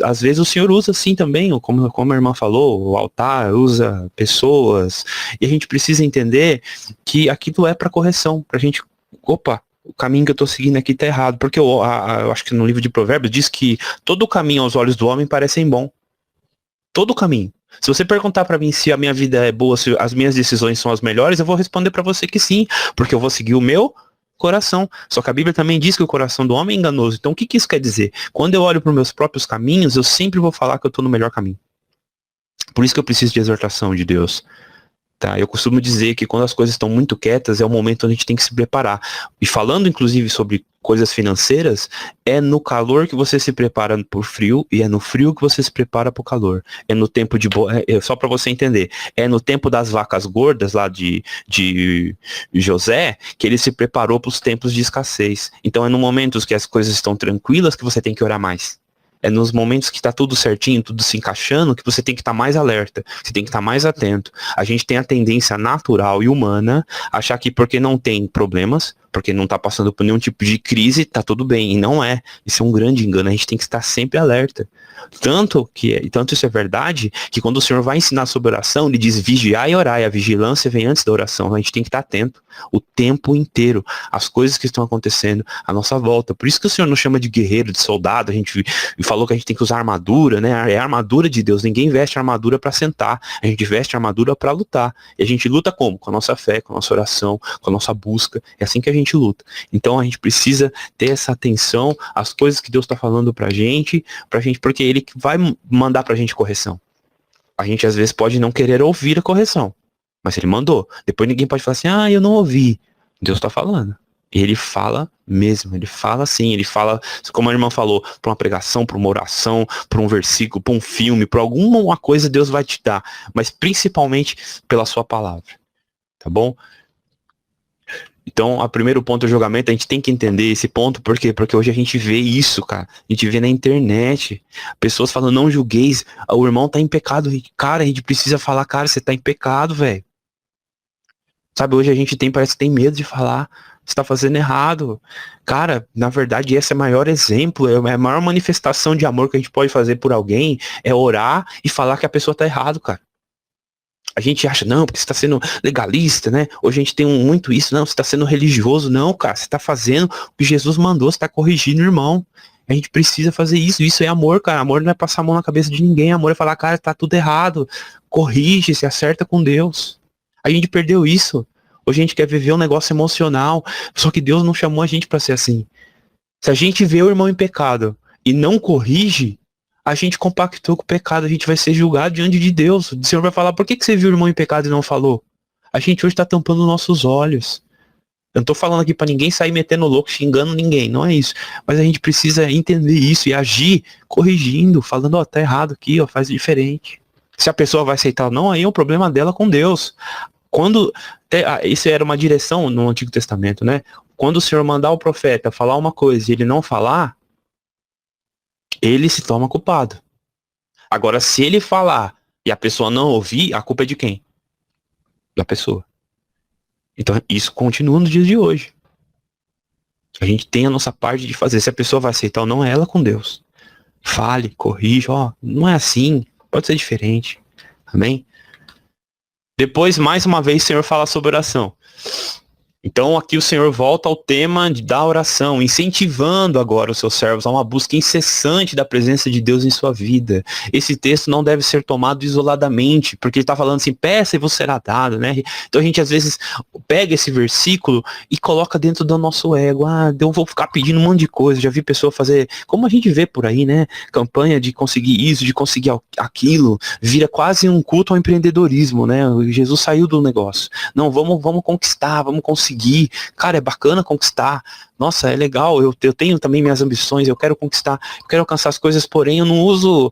às vezes o Senhor usa assim também, como a irmã falou, o altar usa pessoas, e a gente precisa entender que aquilo é para correção, pra gente, opa, o caminho que eu tô seguindo aqui tá errado, porque eu acho que no livro de Provérbios diz que todo o caminho aos olhos do homem parecem bom. Todo o caminho. Se você perguntar pra mim se a minha vida é boa, se as minhas decisões são as melhores, eu vou responder pra você que sim, porque eu vou seguir o meu coração. Só que a Bíblia também diz que o coração do homem é enganoso. Então o que isso quer dizer? Quando eu olho para os meus próprios caminhos, eu sempre vou falar que eu tô no melhor caminho. Por isso que eu preciso de exortação de Deus. Tá? Eu costumo dizer que quando as coisas estão muito quietas, é o momento onde a gente tem que se preparar. E falando inclusive sobre coisas financeiras, é no calor que você se prepara pro frio e é no frio que você se prepara pro calor. É no tempo de só para você entender, é no tempo das vacas gordas lá de José que ele se preparou para os tempos de escassez. Então é no momentos que as coisas estão tranquilas que você tem que orar mais. É nos momentos que tá tudo certinho, tudo se encaixando, que você tem que estar mais alerta, você tem que estar mais atento. A gente tem a tendência natural e humana a achar que porque não tem problemas, porque não tá passando por nenhum tipo de crise, tá tudo bem. E não é. Isso é um grande engano. A gente tem que estar sempre alerta. Tanto isso é verdade, que quando o Senhor vai ensinar sobre oração, ele diz vigiar e orar. E a vigilância vem antes da oração. A gente tem que estar atento o tempo inteiro. As coisas que estão acontecendo à nossa volta. Por isso que o Senhor nos chama de guerreiro, de soldado. A gente falou que a gente tem que usar armadura, né? É a armadura de Deus. Ninguém veste armadura para sentar. A gente veste armadura para lutar. E a gente luta como? Com a nossa fé, com a nossa oração, com a nossa busca. É assim que a gente luta. Então a gente precisa ter essa atenção às coisas que Deus está falando pra gente, porque Ele vai mandar pra gente correção. A gente às vezes pode não querer ouvir a correção, mas Ele mandou. Depois ninguém pode falar assim, eu não ouvi. Deus está falando. Ele fala mesmo, ele fala assim, ele fala, como a irmã falou, para uma pregação, para uma oração, para um versículo, para um filme, para alguma coisa Deus vai te dar, mas principalmente pela sua palavra. Tá bom? Então, o primeiro ponto do julgamento, a gente tem que entender esse ponto, por quê? Porque hoje a gente vê isso, cara. A gente vê na internet, pessoas falando, não julgueis, o irmão tá em pecado. Cara, a gente precisa falar, cara, você tá em pecado, velho. Sabe, hoje a gente parece que tem medo de falar, você tá fazendo errado. Cara, na verdade, esse é o maior exemplo, é a maior manifestação de amor que a gente pode fazer por alguém, é orar e falar que a pessoa tá errado, cara. A gente acha, não, porque você está sendo legalista, né? Hoje a gente tem muito isso, não, você está sendo religioso. Não, cara, você está fazendo o que Jesus mandou, você está corrigindo o irmão. A gente precisa fazer isso é amor, cara. Amor não é passar a mão na cabeça de ninguém, amor é falar, cara, tá tudo errado. Corrige, se acerta com Deus. A gente perdeu isso. Hoje a gente quer viver um negócio emocional, só que Deus não chamou a gente para ser assim. Se a gente vê o irmão em pecado e não corrige, a gente compactou com o pecado, a gente vai ser julgado diante de Deus. O Senhor vai falar, por que você viu o irmão em pecado e não falou? A gente hoje está tampando nossos olhos. Eu não tô falando aqui para ninguém sair metendo louco, xingando ninguém, não é isso. Mas a gente precisa entender isso e agir corrigindo, falando, tá errado aqui, faz diferente. Se a pessoa vai aceitar ou não, aí é um problema dela com Deus. Isso era uma direção no Antigo Testamento, né? Quando o Senhor mandar o profeta falar uma coisa e ele não falar, ele se toma culpado. Agora, se ele falar e a pessoa não ouvir, a culpa é de quem? Da pessoa. Então, isso continua nos dias de hoje. A gente tem a nossa parte de fazer. Se a pessoa vai aceitar ou não, é ela com Deus. Fale, corrija, não é assim, pode ser diferente. Amém? Depois, mais uma vez, o Senhor fala sobre oração. Então aqui o Senhor volta ao tema da oração, incentivando agora os seus servos a uma busca incessante da presença de Deus em sua vida. Esse texto não deve ser tomado isoladamente, porque ele está falando assim, peça e vos será dado, né? Então a gente às vezes pega esse versículo e coloca dentro do nosso ego, eu vou ficar pedindo um monte de coisa, já vi pessoa fazer, como a gente vê por aí, né? Campanha de conseguir isso, de conseguir aquilo, vira quase um culto ao empreendedorismo, né? Jesus saiu do negócio. Não, vamos conquistar, vamos conseguir. conseguir. Cara, é bacana conquistar. Nossa, é legal, eu tenho também minhas ambições, eu quero conquistar, eu quero alcançar as coisas, porém eu não uso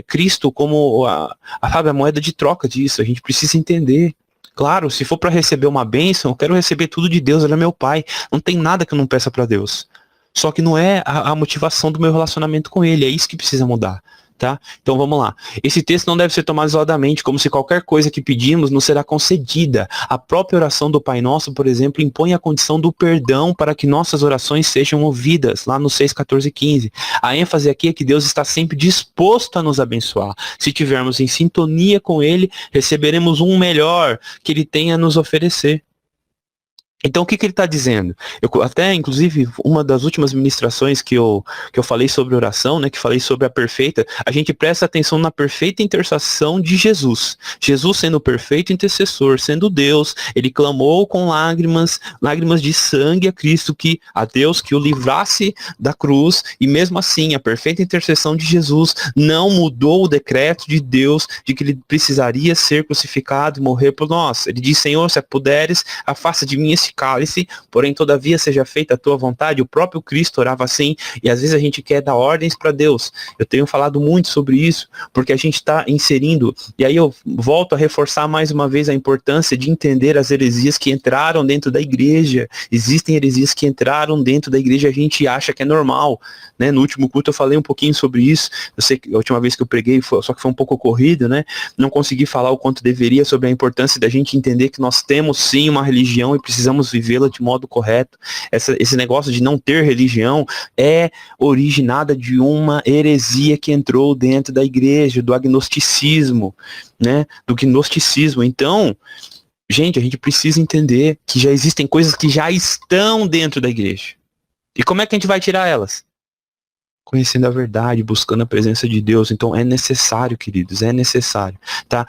Cristo como a moeda de troca disso. A gente precisa entender. Claro, se for para receber uma bênção, eu quero receber tudo de Deus, ele é meu pai. Não tem nada que eu não peça para Deus. Só que não é a motivação do meu relacionamento com ele, é isso que precisa mudar. Tá? Então vamos lá. Esse texto não deve ser tomado isoladamente, como se qualquer coisa que pedimos não será concedida. A própria oração do Pai Nosso, por exemplo, impõe a condição do perdão para que nossas orações sejam ouvidas, lá no 6, 14 e 15. A ênfase aqui é que Deus está sempre disposto a nos abençoar. Se tivermos em sintonia com Ele, receberemos um melhor que Ele tem a nos oferecer. Então o que ele está dizendo? Eu até, inclusive, uma das últimas ministrações que eu falei sobre oração, né, que falei sobre a perfeita, a gente presta atenção na perfeita intercessão de Jesus. Jesus sendo o perfeito intercessor, sendo Deus, ele clamou com lágrimas de sangue a Deus que o livrasse da cruz, e mesmo assim a perfeita intercessão de Jesus não mudou o decreto de Deus de que ele precisaria ser crucificado e morrer por nós. Ele diz: Senhor, se puderes, afasta de mim esse cálice, porém todavia seja feita a tua vontade. O próprio Cristo orava assim, e às vezes a gente quer dar ordens para Deus. Eu tenho falado muito sobre isso, porque a gente está inserindo, e aí eu volto a reforçar mais uma vez a importância de entender as heresias que entraram dentro da igreja. Existem heresias que entraram dentro da igreja, a gente acha que é normal, né? No último culto eu falei um pouquinho sobre isso. Eu sei que a última vez que eu preguei, só que foi um pouco corrido, né? Não consegui falar o quanto deveria sobre a importância da gente entender que nós temos sim uma religião e precisamos vivê-la de modo correto. Esse negócio de não ter religião é originada de uma heresia que entrou dentro da igreja, do agnosticismo, né? Do gnosticismo. Então, gente, a gente precisa entender que já existem coisas que já estão dentro da igreja. E como é que a gente vai tirar elas? Conhecendo a verdade, buscando a presença de Deus. Então é necessário, queridos, é necessário, tá?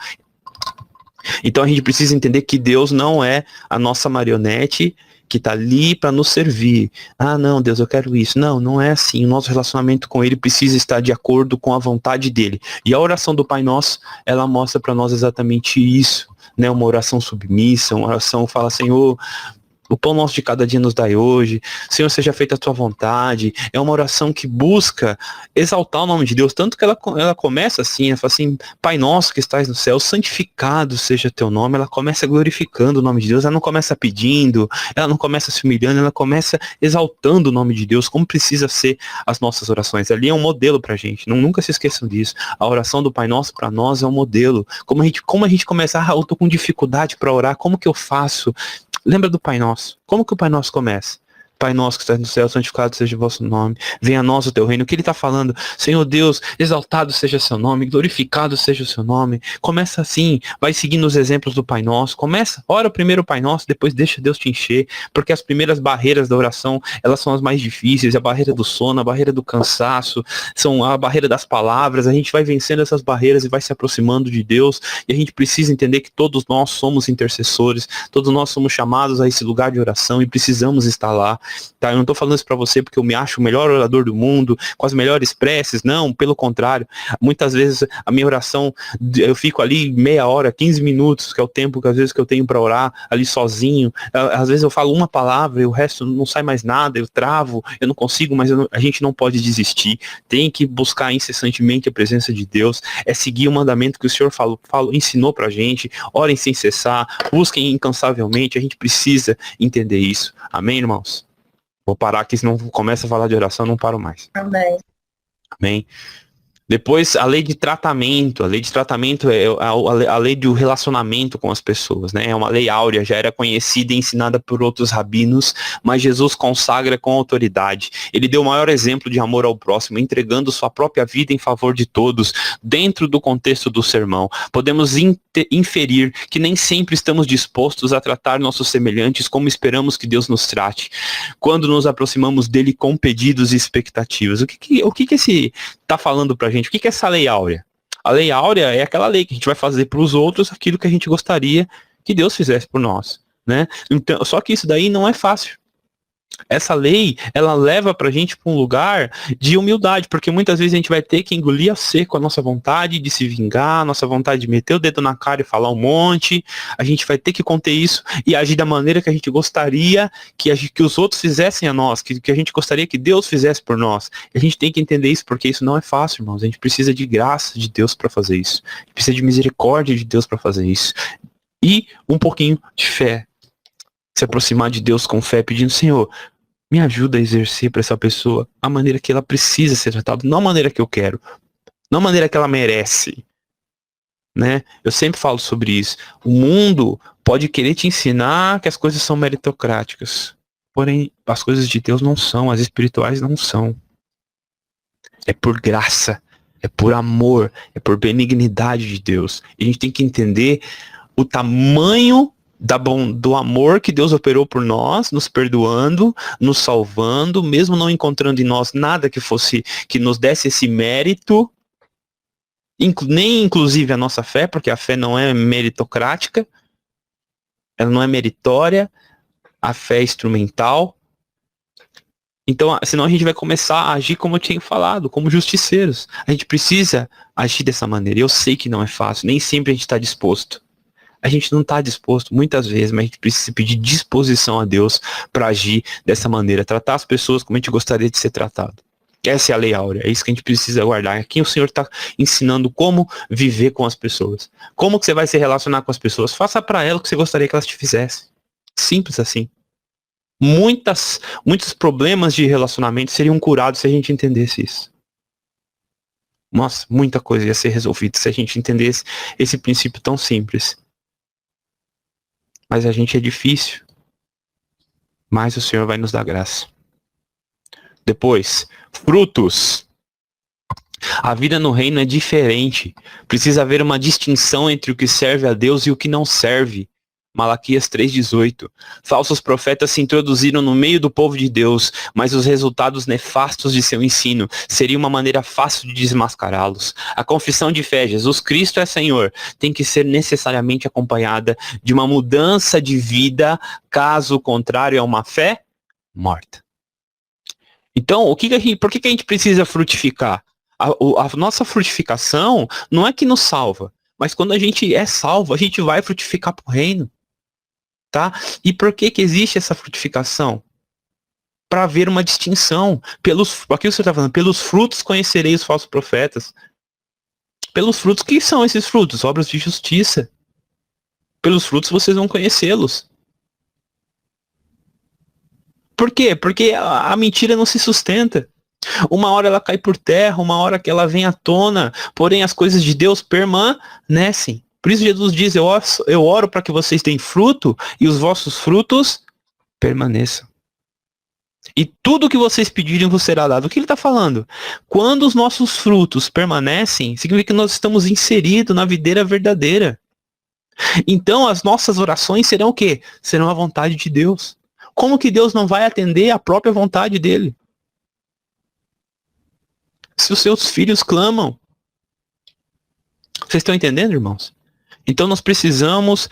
Então a gente precisa entender que Deus não é a nossa marionete que está ali para nos servir. Ah, não, Deus, eu quero isso. Não, não é assim. O nosso relacionamento com Ele precisa estar de acordo com a vontade dEle. E a oração do Pai Nosso, ela mostra para nós exatamente isso, né? Uma oração submissa, uma oração que fala: Senhor, o pão nosso de cada dia nos dai hoje, Senhor, seja feita a tua vontade. É uma oração que busca exaltar o nome de Deus, tanto que ela começa assim, ela fala assim: Pai nosso que estás no céu, santificado seja teu nome. Ela começa glorificando o nome de Deus, ela não começa pedindo, ela não começa se humilhando, ela começa exaltando o nome de Deus, como precisa ser as nossas orações. Ali é um modelo pra gente, nunca se esqueçam disso. A oração do Pai Nosso para nós é um modelo. Como a gente começa: eu tô com dificuldade para orar, como que eu faço? Lembra do Pai Nosso. Como que o Pai Nosso começa? Pai nosso que estás no céu, santificado seja o vosso nome. Venha a nós o teu reino. O que ele está falando? Senhor Deus, exaltado seja seu nome, glorificado seja o seu nome. Começa assim, vai seguindo os exemplos do Pai Nosso. Começa, ora primeiro o Pai Nosso, depois deixa Deus te encher, porque as primeiras barreiras da oração, elas são as mais difíceis. A barreira do sono, a barreira do cansaço, são a barreira das palavras. A gente vai vencendo essas barreiras e vai se aproximando de Deus. E a gente precisa entender que todos nós somos intercessores, todos nós somos chamados a esse lugar de oração e precisamos estar lá. Tá, eu não estou falando isso para você porque eu me acho o melhor orador do mundo, com as melhores preces, não, pelo contrário. Muitas vezes a minha oração, eu fico ali meia hora, 15 minutos, que é o tempo que às vezes que eu tenho para orar ali sozinho. Às vezes eu falo uma palavra e o resto não sai mais nada, eu travo, eu não consigo, mas a gente não pode desistir. Tem que buscar incessantemente a presença de Deus, é seguir o mandamento que o Senhor ensinou pra gente: orem sem cessar, busquem incansavelmente. A gente precisa entender isso. Amém, irmãos? Vou parar aqui, senão começa a falar de oração, não paro mais. Amém. Amém. Depois, a lei de tratamento. A lei de tratamento é a lei do relacionamento com as pessoas, né? É uma lei áurea, já era conhecida e ensinada por outros rabinos, mas Jesus consagra com autoridade. Ele deu o maior exemplo de amor ao próximo, entregando sua própria vida em favor de todos, dentro do contexto do sermão. Podemos inferir que nem sempre estamos dispostos a tratar nossos semelhantes como esperamos que Deus nos trate, quando nos aproximamos dele com pedidos e expectativas. O que esse tá falando pra gente? O que é essa lei áurea? A lei áurea é aquela lei que a gente vai fazer para os outros aquilo que a gente gostaria que Deus fizesse por nós, né? Então, só que isso daí não é fácil. Essa lei, ela leva pra gente para um lugar de humildade, porque muitas vezes a gente vai ter que engolir a seco a nossa vontade de se vingar, a nossa vontade de meter o dedo na cara e falar um monte. A gente vai ter que conter isso e agir da maneira que a gente gostaria que os outros fizessem a nós, que a gente gostaria que Deus fizesse por nós. E a gente tem que entender isso, porque isso não é fácil, irmãos. A gente precisa de graça de Deus para fazer isso. A gente precisa de misericórdia de Deus para fazer isso. E um pouquinho de fé. Se aproximar de Deus com fé, pedindo, Senhor, me ajuda a exercer para essa pessoa a maneira que ela precisa ser tratada, não a maneira que eu quero, não a maneira que ela merece, né? Eu sempre falo sobre isso. O mundo pode querer te ensinar que as coisas são meritocráticas, porém as coisas de Deus não são, as espirituais não são. É por graça, é por amor, é por benignidade de Deus. E a gente tem que entender o tamanho do amor que Deus operou por nós, nos perdoando, nos salvando, mesmo não encontrando em nós nada que nos desse esse mérito, nem inclusive a nossa fé, porque a fé não é meritocrática, ela não é meritória, a fé é instrumental. Então, senão a gente vai começar a agir como eu tinha falado, como justiceiros. A gente precisa agir dessa maneira. Eu sei que não é fácil, nem sempre a gente está disposto. A gente não está disposto muitas vezes, mas a gente precisa pedir disposição a Deus para agir dessa maneira, tratar as pessoas como a gente gostaria de ser tratado. Essa é a lei áurea, é isso que a gente precisa guardar. Aqui o Senhor está ensinando como viver com as pessoas. Como que você vai se relacionar com as pessoas? Faça para ela o que você gostaria que elas te fizessem. Simples assim. Muitos problemas de relacionamento seriam curados se a gente entendesse isso. Nossa, muita coisa ia ser resolvida se a gente entendesse esse princípio tão simples. Mas a gente é difícil. Mas o Senhor vai nos dar graça. Depois, frutos. A vida no reino é diferente. Precisa haver uma distinção entre o que serve a Deus e o que não serve. Malaquias 3,18. Falsos profetas se introduziram no meio do povo de Deus, mas os resultados nefastos de seu ensino seria uma maneira fácil de desmascará-los. A confissão de fé, Jesus Cristo é Senhor, tem que ser necessariamente acompanhada de uma mudança de vida, caso contrário é uma fé morta. Então, por que a gente precisa frutificar? A nossa frutificação não é que nos salva, mas quando a gente é salvo, a gente vai frutificar para o reino. Tá? E por que existe essa frutificação? Para haver uma distinção. Aqui você está falando, pelos frutos conhecerei os falsos profetas. Pelos frutos, que são esses frutos? Obras de justiça. Pelos frutos vocês vão conhecê-los. Por quê? Porque a mentira não se sustenta. Uma hora ela cai por terra, uma hora que ela vem à tona, porém as coisas de Deus permanecem. Por isso Jesus diz, eu oro para que vocês tenham fruto e os vossos frutos permaneçam. E tudo que vocês pedirem vos será dado. O que ele está falando? Quando os nossos frutos permanecem, significa que nós estamos inseridos na videira verdadeira. Então as nossas orações serão o quê? Serão a vontade de Deus. Como que Deus não vai atender a própria vontade dele? Se os seus filhos clamam. Vocês estão entendendo, irmãos? Então nós precisamos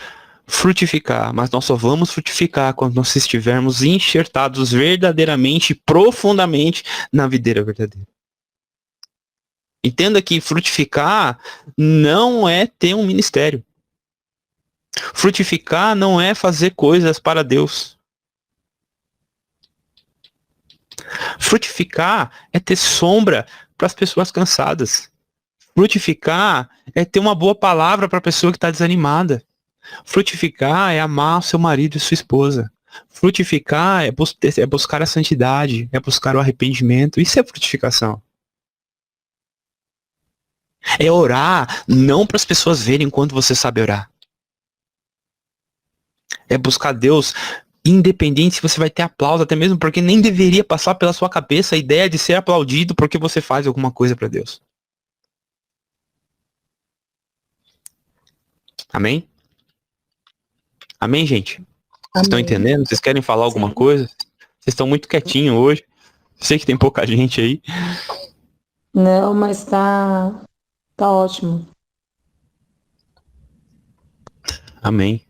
frutificar, mas nós só vamos frutificar quando nós estivermos enxertados verdadeiramente, profundamente na videira verdadeira. Entenda que frutificar não é ter um ministério. Frutificar não é fazer coisas para Deus. Frutificar é ter sombra para as pessoas cansadas. Frutificar é ter uma boa palavra para a pessoa que está desanimada. Frutificar é amar o seu marido e sua esposa. Frutificar é buscar a santidade, é buscar o arrependimento. Isso é frutificação. É orar não para as pessoas verem quanto você sabe orar. É buscar Deus independente se você vai ter aplauso, até mesmo porque nem deveria passar pela sua cabeça a ideia de ser aplaudido porque você faz alguma coisa para Deus. Amém? Amém, gente? Vocês estão entendendo? Vocês querem falar alguma coisa? Vocês estão muito quietinhos hoje. Sei que tem pouca gente aí. Não, mas tá ótimo. Amém.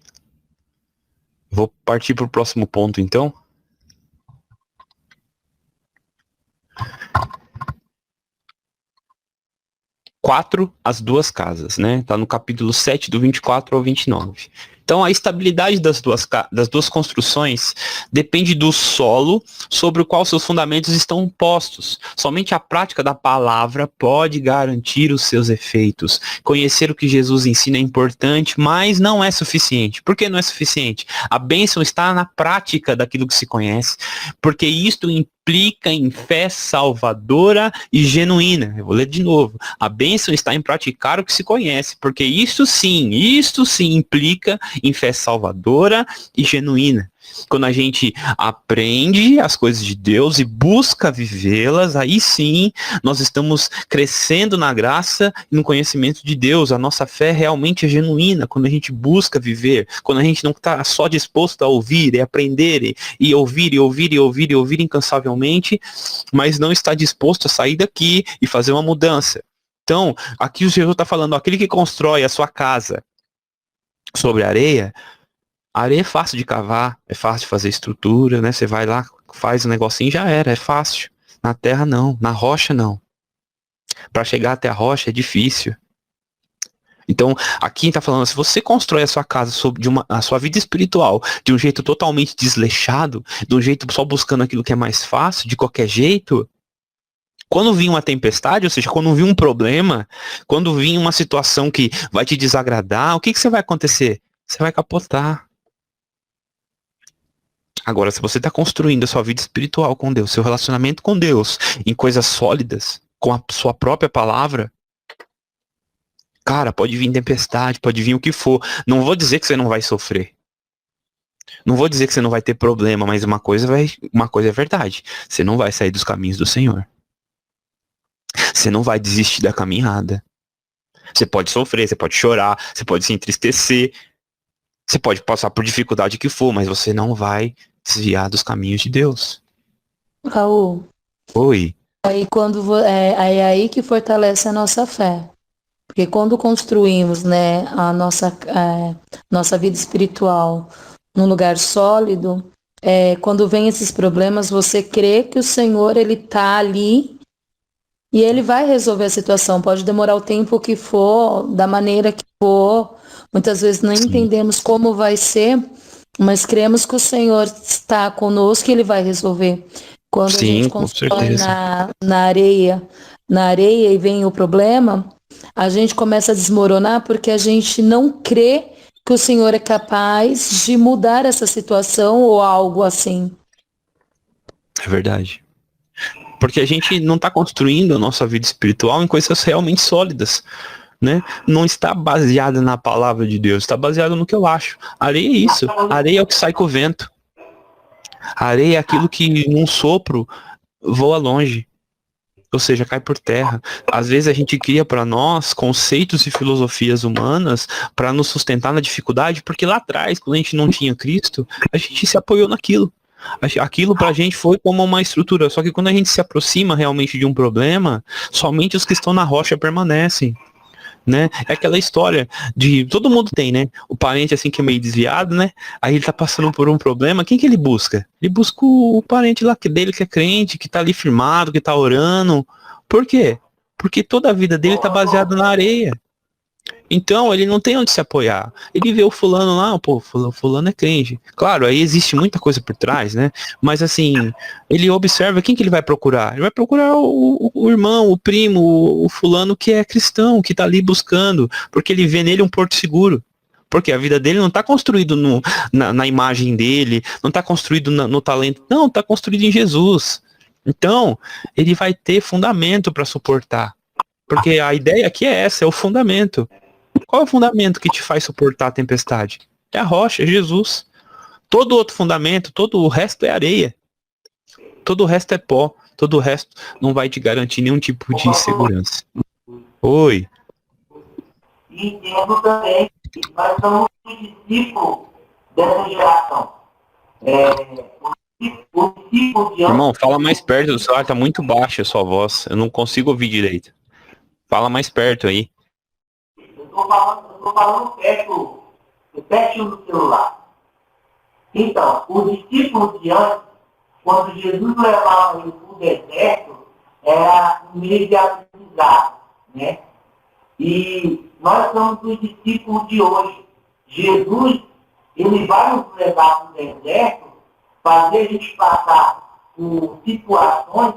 Vou partir para o próximo ponto, então. as duas casas, né? Tá no capítulo 7, do 24 ao 29. Então, a estabilidade das duas construções depende do solo sobre o qual seus fundamentos estão postos. Somente a prática da palavra pode garantir os seus efeitos. Conhecer o que Jesus ensina é importante, mas não é suficiente. Por que não é suficiente? A bênção está na prática daquilo que se conhece, porque isto implica em fé salvadora e genuína. Eu vou ler de novo. A bênção está em praticar o que se conhece, porque isto sim implica em fé salvadora e genuína. Quando a gente aprende as coisas de Deus e busca vivê-las, aí sim nós estamos crescendo na graça e no conhecimento de Deus. A nossa fé realmente é genuína quando a gente busca viver, quando a gente não está só disposto a ouvir e aprender e ouvir incansavelmente, mas não está disposto a sair daqui e fazer uma mudança. Então, aqui o Jesus está falando, aquele que constrói a sua casa sobre areia é fácil de cavar, é fácil de fazer estrutura, né? Você vai lá, faz um negocinho, já era, é fácil. Na terra não, na rocha não. Para chegar até a rocha é difícil. Então, aqui está falando, se você constrói a sua casa a sua vida espiritual de um jeito totalmente desleixado, de um jeito só buscando aquilo que é mais fácil, de qualquer jeito, quando vir uma tempestade, ou seja, quando vir um problema, quando vir uma situação que vai te desagradar, o que você vai acontecer? Você vai capotar. Agora, se você está construindo a sua vida espiritual com Deus, seu relacionamento com Deus, em coisas sólidas, com a sua própria palavra, cara, pode vir tempestade, pode vir o que for. Não vou dizer que você não vai sofrer. Não vou dizer que você não vai ter problema, mas uma coisa é verdade. Você não vai sair dos caminhos do Senhor. Você não vai desistir da caminhada. Você pode sofrer, você pode chorar, você pode se entristecer, você pode passar por dificuldade que for, mas você não vai desviar dos caminhos de Deus. Raul, Oi. aí é aí que fortalece a nossa fé. Porque quando construímos, né, a nossa vida espiritual num lugar sólido, quando vem esses problemas, você crê que o Senhor, ele tá ali e ele vai resolver a situação. Pode demorar o tempo que for, da maneira que for. Muitas vezes não entendemos como vai ser, mas cremos que o Senhor está conosco e ele vai resolver. Quando a gente constrói na areia e vem o problema, a gente começa a desmoronar porque a gente não crê que o Senhor é capaz de mudar essa situação ou algo assim. É verdade. Porque a gente não está construindo a nossa vida espiritual em coisas realmente sólidas, né? Não está baseada na palavra de Deus, está baseado no que eu acho. Areia é isso. Areia é o que sai com o vento. Areia é aquilo que num sopro voa longe. Ou seja, cai por terra. Às vezes a gente cria para nós conceitos e filosofias humanas para nos sustentar na dificuldade, porque lá atrás, quando a gente não tinha Cristo, a gente se apoiou naquilo. Aquilo pra gente foi como uma estrutura, só que quando a gente se aproxima realmente de um problema, somente os que estão na rocha permanecem, né? É aquela história de, todo mundo tem, né? O parente assim que é meio desviado, né? Aí ele tá passando por um problema, quem que ele busca? Ele busca o parente lá dele que é crente, que tá ali firmado, que tá orando. Por quê? Porque toda a vida dele tá baseada na areia. Então, ele não tem onde se apoiar. Ele vê o fulano lá, pô, fulano é crente. Claro, aí existe muita coisa por trás, né? Mas assim, ele observa quem que ele vai procurar. Ele vai procurar o irmão, o primo, o fulano que é cristão, que tá ali buscando, porque ele vê nele um porto seguro. Porque a vida dele não está construído na imagem dele, não está construído no talento, não, está construído em Jesus. Então, ele vai ter fundamento para suportar. Porque a ideia aqui é essa, é o fundamento. Qual é o fundamento que te faz suportar a tempestade? É a rocha, é Jesus. Todo outro fundamento, todo o resto é areia. Todo o resto é pó. Todo o resto não vai te garantir nenhum tipo de segurança. Oi. E entendo também que nós somos discípulos dessa geração. O discípulo de Irmão, fala mais perto do celular, tá muito baixa a sua voz. Eu não consigo ouvir direito. Fala mais perto aí. Eu tô falando pertinho do celular. Então, os discípulos de antes, quando Jesus levava eles para o deserto, era um meio de aprendizado, né? E nós somos os discípulos de hoje. Jesus, ele vai nos levar para o deserto, fazer a gente passar por situações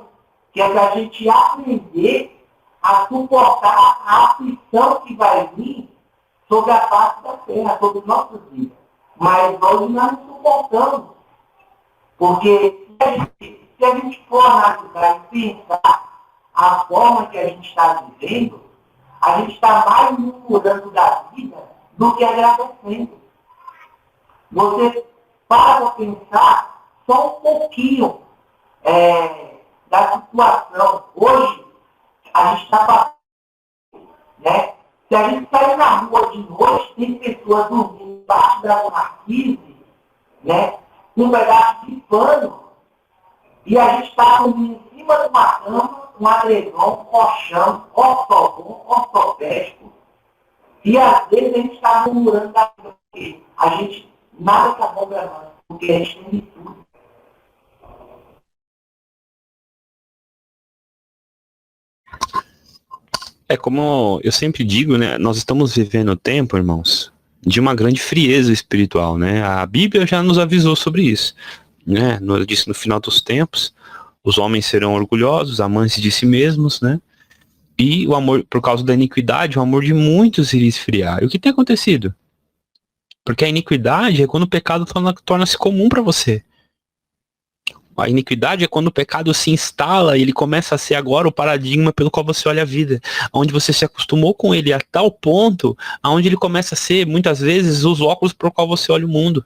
que é para a gente aprender a suportar a aflição que vai vir sobre a face da terra, sobre nossas vidas. Mas hoje nós não suportamos. Porque se a gente for analisar e pensar a forma que a gente está vivendo, a gente está mais murmurando da vida do que agradecendo. Você para pensar só um pouquinho da situação. Hoje, a gente está passando, né? Se a gente sair na rua de noite, tem pessoas dormindo embaixo da marquise, né? Com um pedaço de pano, e a gente está dormindo em cima de uma cama, um agregão, um colchão, ortopédico, e às vezes a gente está murmurando da vida, porque a gente nada está bom para nós, porque a gente tem de tudo. Como eu sempre digo, né? Nós estamos vivendo o tempo, irmãos, de uma grande frieza espiritual, né? A Bíblia já nos avisou sobre isso, né? Ela disse no final dos tempos, os homens serão orgulhosos, amantes de si mesmos, né? E o amor, por causa da iniquidade, o amor de muitos iria esfriar. E o que tem acontecido? Porque a iniquidade é quando o pecado torna-se comum para você. A iniquidade é quando o pecado se instala e ele começa a ser agora o paradigma pelo qual você olha a vida. Onde você se acostumou com ele a tal ponto, aonde ele começa a ser, muitas vezes, os óculos pelo qual você olha o mundo.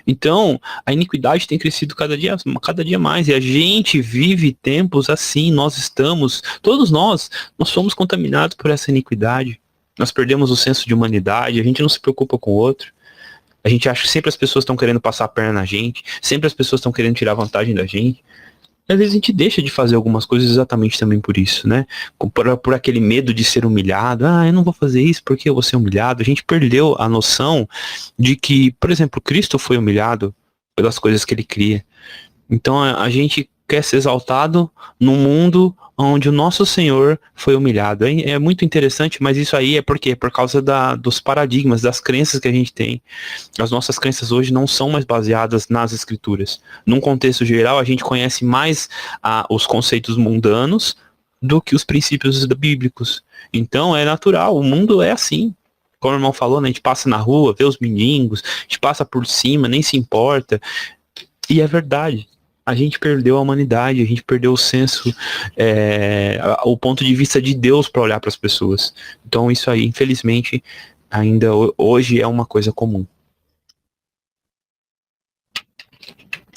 Então, a iniquidade tem crescido cada dia mais. E a gente vive tempos assim, todos nós somos contaminados por essa iniquidade. Nós perdemos o senso de humanidade, a gente não se preocupa com o outro. A gente acha que sempre as pessoas estão querendo passar a perna na gente, sempre as pessoas estão querendo tirar vantagem da gente. Às vezes a gente deixa de fazer algumas coisas exatamente também por isso, né? Por aquele medo de ser humilhado. Eu não vou fazer isso porque eu vou ser humilhado. A gente perdeu a noção de que, por exemplo, Cristo foi humilhado pelas coisas que ele cria. Então a gente quer ser exaltado num mundo onde o nosso Senhor foi humilhado. É muito interessante, mas isso aí é por quê? Por causa dos paradigmas, das crenças que a gente tem. As nossas crenças hoje não são mais baseadas nas escrituras. Num contexto geral, a gente conhece mais os conceitos mundanos do que os princípios bíblicos. Então é natural, o mundo é assim. Como o irmão falou, né? A gente passa na rua, vê os mendigos, a gente passa por cima, nem se importa. E é verdade. A gente perdeu a humanidade, a gente perdeu o senso, o ponto de vista de Deus para olhar para as pessoas. Então isso aí, infelizmente, ainda hoje é uma coisa comum.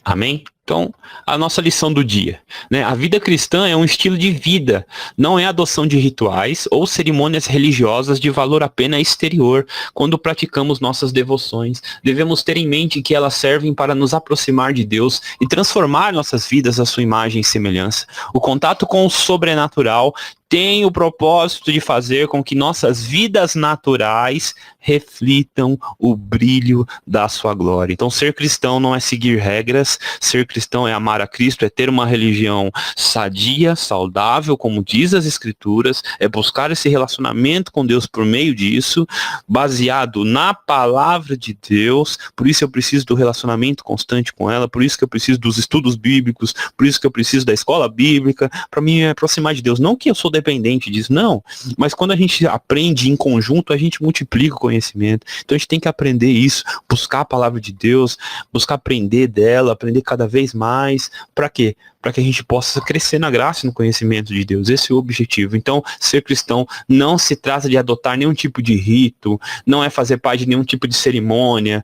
Amém? Então, a nossa lição do dia, né? A vida cristã é um estilo de vida, não é a adoção de rituais ou cerimônias religiosas de valor apenas exterior. Quando praticamos nossas devoções, devemos ter em mente que elas servem para nos aproximar de Deus e transformar nossas vidas à sua imagem e semelhança. O contato com o sobrenatural tem o propósito de fazer com que nossas vidas naturais reflitam o brilho da sua glória. Então, ser cristão não é seguir regras, ser cristão é amar a Cristo, é ter uma religião sadia, saudável, como diz as Escrituras, é buscar esse relacionamento com Deus por meio disso, baseado na palavra de Deus. Por isso eu preciso do relacionamento constante com ela, por isso que eu preciso dos estudos bíblicos, por isso que eu preciso da escola bíblica, para me aproximar de Deus. Não que eu sou dependente disso, não, mas quando a gente aprende em conjunto, a gente multiplica o conhecimento. Então a gente tem que aprender isso, buscar a palavra de Deus, buscar aprender dela, aprender cada vez mais. Para quê? Para que a gente possa crescer na graça e no conhecimento de Deus. Esse é o objetivo. Então, ser cristão não se trata de adotar nenhum tipo de rito, não é fazer parte de nenhum tipo de cerimônia,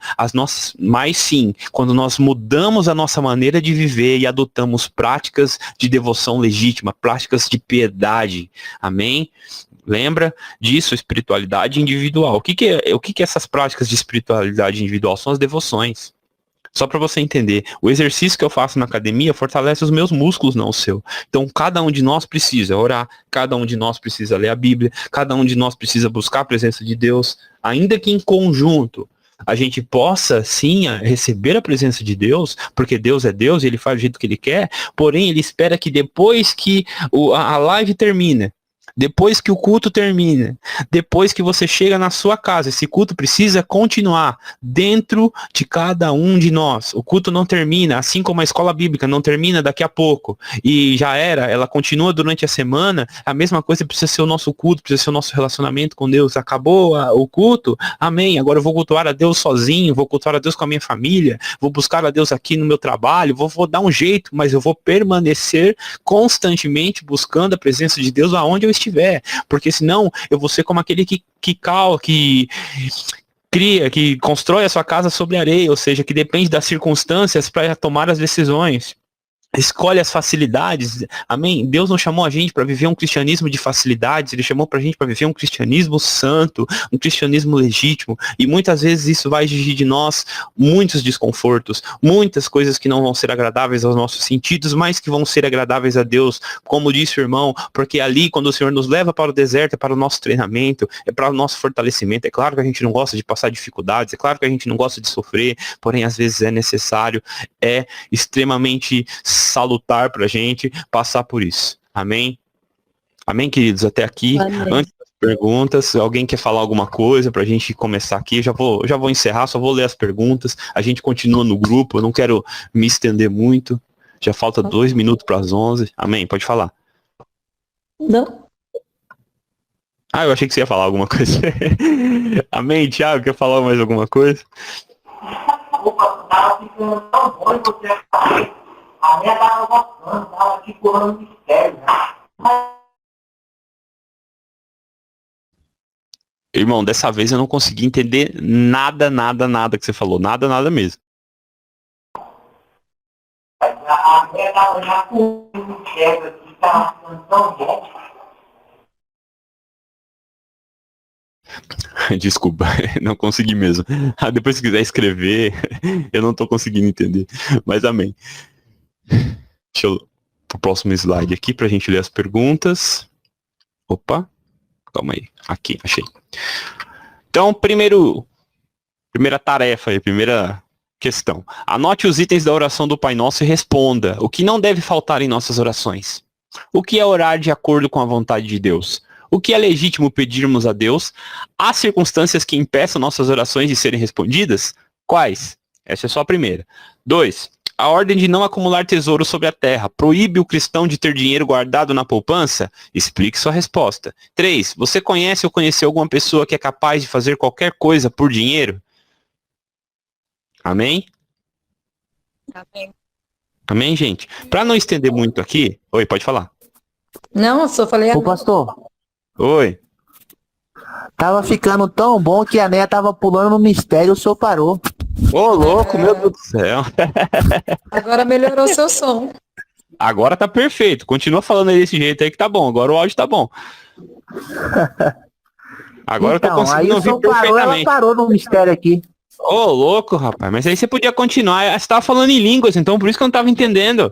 mas sim, quando nós mudamos a nossa maneira de viver e adotamos práticas de devoção legítima, práticas de piedade. Amém? Lembra disso, espiritualidade individual. O que é essas práticas de espiritualidade individual? São as devoções. Só para você entender, o exercício que eu faço na academia fortalece os meus músculos, não o seu. Então, cada um de nós precisa orar, cada um de nós precisa ler a Bíblia, cada um de nós precisa buscar a presença de Deus, ainda que em conjunto a gente possa, sim, receber a presença de Deus, porque Deus é Deus e Ele faz do jeito que Ele quer, porém, Ele espera que depois que a live termina, Depois que o culto termina, depois que você chega na sua casa, esse culto precisa continuar dentro de cada um de nós. O culto não termina, assim como a escola bíblica não termina daqui a pouco e já era, ela continua durante a semana. A mesma coisa precisa ser o nosso culto, precisa ser o nosso relacionamento com Deus. Acabou o culto? Amém. Agora eu vou cultuar a Deus sozinho, vou cultuar a Deus com a minha família, vou buscar a Deus aqui no meu trabalho, vou dar um jeito, mas eu vou permanecer constantemente buscando a presença de Deus aonde eu estiver, porque senão eu vou ser como aquele que cria, que constrói a sua casa sobre areia, ou seja, que depende das circunstâncias para tomar as decisões. Escolhe as facilidades, amém? Deus não chamou a gente para viver um cristianismo de facilidades, Ele chamou pra gente para viver um cristianismo santo, um cristianismo legítimo, e muitas vezes isso vai exigir de nós muitos desconfortos, muitas coisas que não vão ser agradáveis aos nossos sentidos, mas que vão ser agradáveis a Deus, como disse o irmão, porque ali, quando o Senhor nos leva para o deserto, é para o nosso treinamento, é para o nosso fortalecimento. É claro que a gente não gosta de passar dificuldades, é claro que a gente não gosta de sofrer, porém às vezes é necessário, é extremamente salutar pra gente passar por isso. Amém? Amém, queridos? Até aqui. Amém. Antes das perguntas, alguém quer falar alguma coisa pra gente começar aqui? Eu já vou encerrar, só vou ler as perguntas. A gente continua no grupo, eu não quero me estender muito. Já falta 2 minutos para as 11. Amém? Pode falar. Não. Ah, eu achei que você ia falar alguma coisa. Amém, Thiago? Quer falar mais alguma coisa? Opa, tava ficando tão bom e você falou. A minha tava gostando, tava aqui curando mistério, né? Irmão, dessa vez eu não consegui entender nada que você falou. Nada mesmo. A minha tava já curando mistério aqui, tava ficando tão bom. Desculpa, não consegui mesmo. Depois se quiser escrever, eu não tô conseguindo entender. Mas amém. Deixa eu pro próximo slide aqui pra gente ler as perguntas. Opa, calma aí. Aqui, achei. Então, primeira tarefa aí, primeira questão. Anote os itens da oração do Pai Nosso e responda o que não deve faltar em nossas orações. O que é orar de acordo com a vontade de Deus? O que é legítimo pedirmos a Deus? Há circunstâncias que impeçam nossas orações de serem respondidas? Quais? Essa é só a primeira. 2. A ordem de não acumular tesouro sobre a terra proíbe o cristão de ter dinheiro guardado na poupança? Explique sua resposta. 3. Você conhece ou conheceu alguma pessoa que é capaz de fazer qualquer coisa por dinheiro? Amém? Amém. Amém, gente? Para não estender muito aqui... Oi, pode falar. Não, eu só falei. Ô pastor, Oi. tava ficando tão bom que a Néia tava pulando no mistério, o senhor parou. Ô, louco, meu Deus do céu. Agora melhorou seu som. Agora tá perfeito. Continua falando aí desse jeito aí que tá bom. Agora o áudio tá bom. Agora Então, eu tô conseguindo aí o ouvir senhor parou, ela perfeitamente. parou no mistério aqui. Ô, louco, rapaz. Mas aí você podia continuar. Você tava falando em línguas, então por isso que eu não tava entendendo.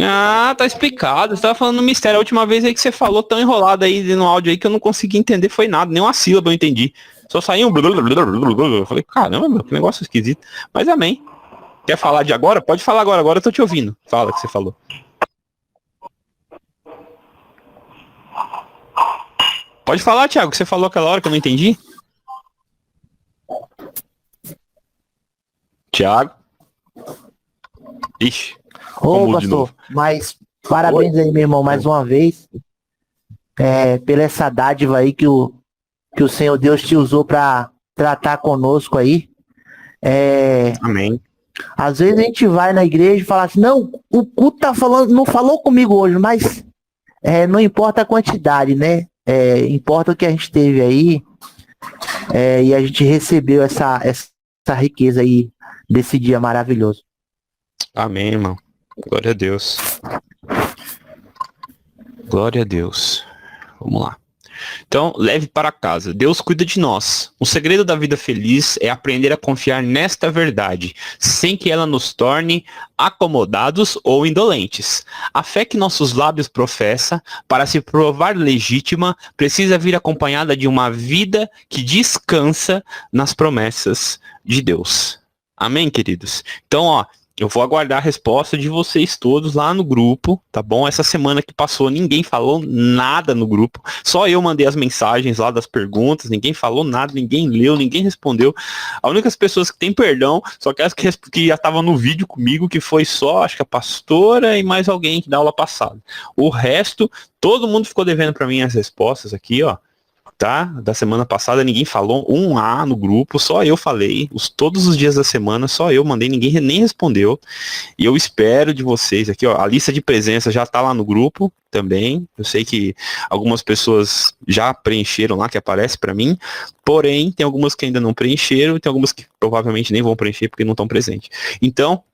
Ah, tá explicado. Você tava falando no mistério. A última vez aí que você falou tão enrolado aí no áudio aí que eu não consegui entender foi nada. Nem uma sílaba eu entendi. Só saiu um... Eu falei, caramba, meu, que negócio esquisito. Mas amém. Quer falar de agora? Pode falar agora. Agora eu tô te ouvindo. Fala o que você falou. Pode falar, Thiago, que você falou aquela hora que eu não entendi. Thiago. Ixi. Ô Vamos de pastor, novo. mas parabéns aí, meu irmão, mais uma vez. Pela essa dádiva aí que o Senhor Deus te usou para tratar conosco aí. Amém. Às vezes a gente vai na igreja e fala assim, não, o culto tá falando, não falou comigo hoje, mas não importa a quantidade, né? Importa o que a gente teve aí. E a gente recebeu essa riqueza aí desse dia maravilhoso. Amém, irmão. Glória a Deus. Glória a Deus. Vamos lá. Então, leve para casa. Deus cuida de nós. O segredo da vida feliz é aprender a confiar nesta verdade, sem que ela nos torne acomodados ou indolentes. A fé que nossos lábios professam, para se provar legítima, precisa vir acompanhada de uma vida que descansa nas promessas de Deus. Amém, queridos? Então, eu vou aguardar a resposta de vocês todos lá no grupo, tá bom? Essa semana que passou, ninguém falou nada no grupo. Só eu mandei as mensagens lá das perguntas, ninguém falou nada, ninguém leu, ninguém respondeu. A única pessoas que têm perdão, só que as que já estavam no vídeo comigo, que foi só, acho que a pastora e mais alguém que dá aula passada. O resto, todo mundo ficou devendo para mim as respostas aqui, ó. Tá? Da semana passada ninguém falou um A no grupo, só eu falei, todos os dias da semana, só eu mandei, ninguém nem respondeu. E eu espero de vocês aqui, ó, a lista de presença já tá lá no grupo também. Eu sei que algumas pessoas já preencheram lá, que aparece para mim, porém, tem algumas que ainda não preencheram e tem algumas que provavelmente nem vão preencher porque não estão presentes. Então,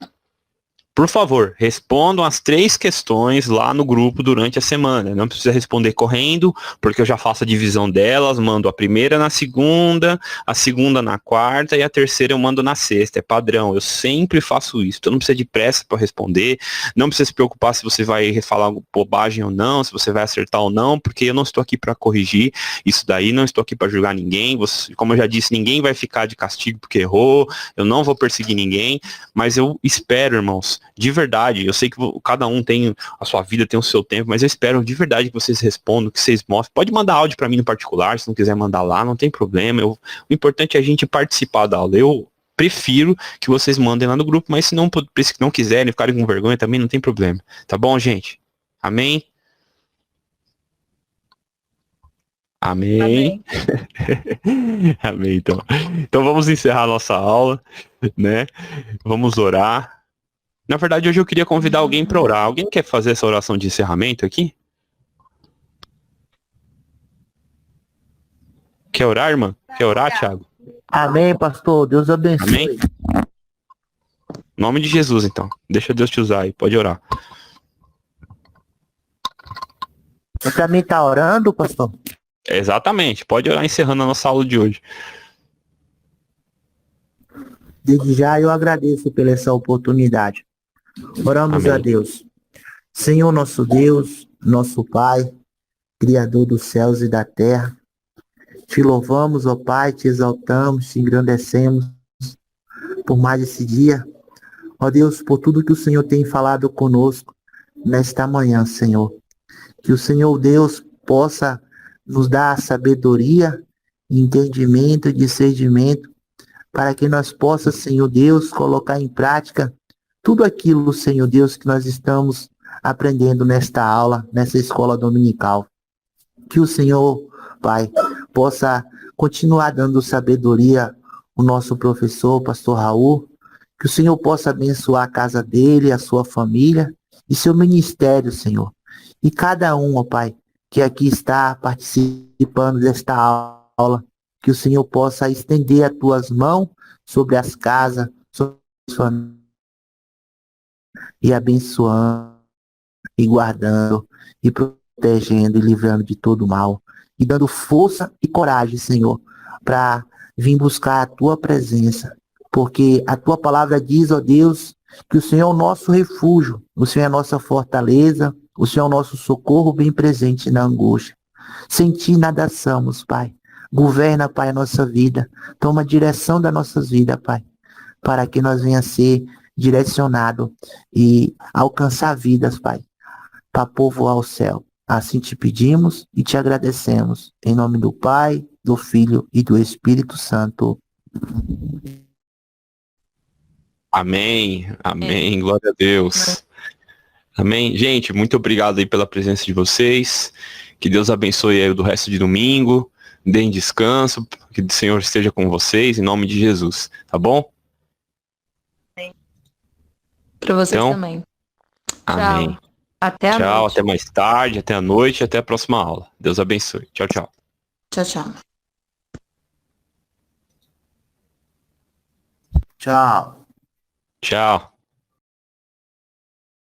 por favor, respondam as 3 questões lá no grupo durante a semana. Não precisa responder correndo, porque eu já faço a divisão delas, mando a primeira na segunda, a segunda na quarta e a terceira eu mando na sexta. É padrão, eu sempre faço isso. Então não precisa de pressa para responder, não precisa se preocupar se você vai falar bobagem ou não, se você vai acertar ou não, porque eu não estou aqui para corrigir isso daí, não estou aqui para julgar ninguém. Como eu já disse, ninguém vai ficar de castigo porque errou, eu não vou perseguir ninguém, mas eu espero, irmãos, de verdade, eu sei que cada um tem a sua vida, tem o seu tempo, mas eu espero de verdade que vocês respondam, que vocês mostrem. Pode mandar áudio para mim no particular, se não quiser mandar lá, não tem problema. O importante é a gente participar da aula. Eu prefiro que vocês mandem lá no grupo, mas se não quiserem, ficarem com vergonha também, não tem problema. Tá bom, gente? Amém? Amém. Amém, então. Então vamos encerrar a nossa aula, né? Vamos orar. Na verdade, hoje eu queria convidar alguém para orar. Alguém quer fazer essa oração de encerramento aqui? Quer orar, irmã? Quer orar, Thiago? Amém, pastor. Deus abençoe. Amém? Em nome de Jesus, então. Deixa Deus te usar aí. Pode orar. Você também está orando, pastor? Exatamente. Pode orar encerrando a nossa aula de hoje. Desde já eu agradeço pela essa oportunidade. Oramos Amém. a Deus. Senhor nosso Deus, nosso Pai, Criador dos céus e da terra, te louvamos, ó Pai, te exaltamos, te engrandecemos por mais esse dia. Ó Deus, por tudo que o Senhor tem falado conosco nesta manhã, Senhor. Que o Senhor Deus possa nos dar sabedoria, entendimento e discernimento para que nós possamos, Senhor Deus, colocar em prática tudo aquilo, Senhor Deus, que nós estamos aprendendo nesta aula, nessa escola dominical. Que o Senhor, Pai, possa continuar dando sabedoria ao nosso professor, pastor Raul, que o Senhor possa abençoar a casa dele, a sua família e seu ministério, Senhor. E cada um, ó Pai, que aqui está participando desta aula, que o Senhor possa estender as tuas mãos sobre as casas, sobre as famílias, e abençoando, e guardando, e protegendo, e livrando de todo mal, e dando força e coragem, Senhor, para vir buscar a tua presença, porque a tua palavra diz, ó Deus, que o Senhor é o nosso refúgio, o Senhor é a nossa fortaleza, o Senhor é o nosso socorro bem presente na angústia. Sem ti nada somos, Pai. Governa, Pai, a nossa vida. Toma a direção das nossas vidas, Pai, para que nós venha a ser direcionado e alcançar vidas, Pai, para povoar o céu. Assim te pedimos e te agradecemos. Em nome do Pai, do Filho e do Espírito Santo. Amém. Amém. Glória a Deus. Amém. Gente, muito obrigado aí pela presença de vocês. Que Deus abençoe aí o do resto de domingo. Deem descanso. Que o Senhor esteja com vocês, em nome de Jesus. Tá bom? Para vocês Então, também. amém. Tchau. Até a Tchau, noite. até mais tarde, até a noite, até a próxima aula. Deus abençoe. Tchau, tchau. Tchau, tchau. Tchau. Tchau.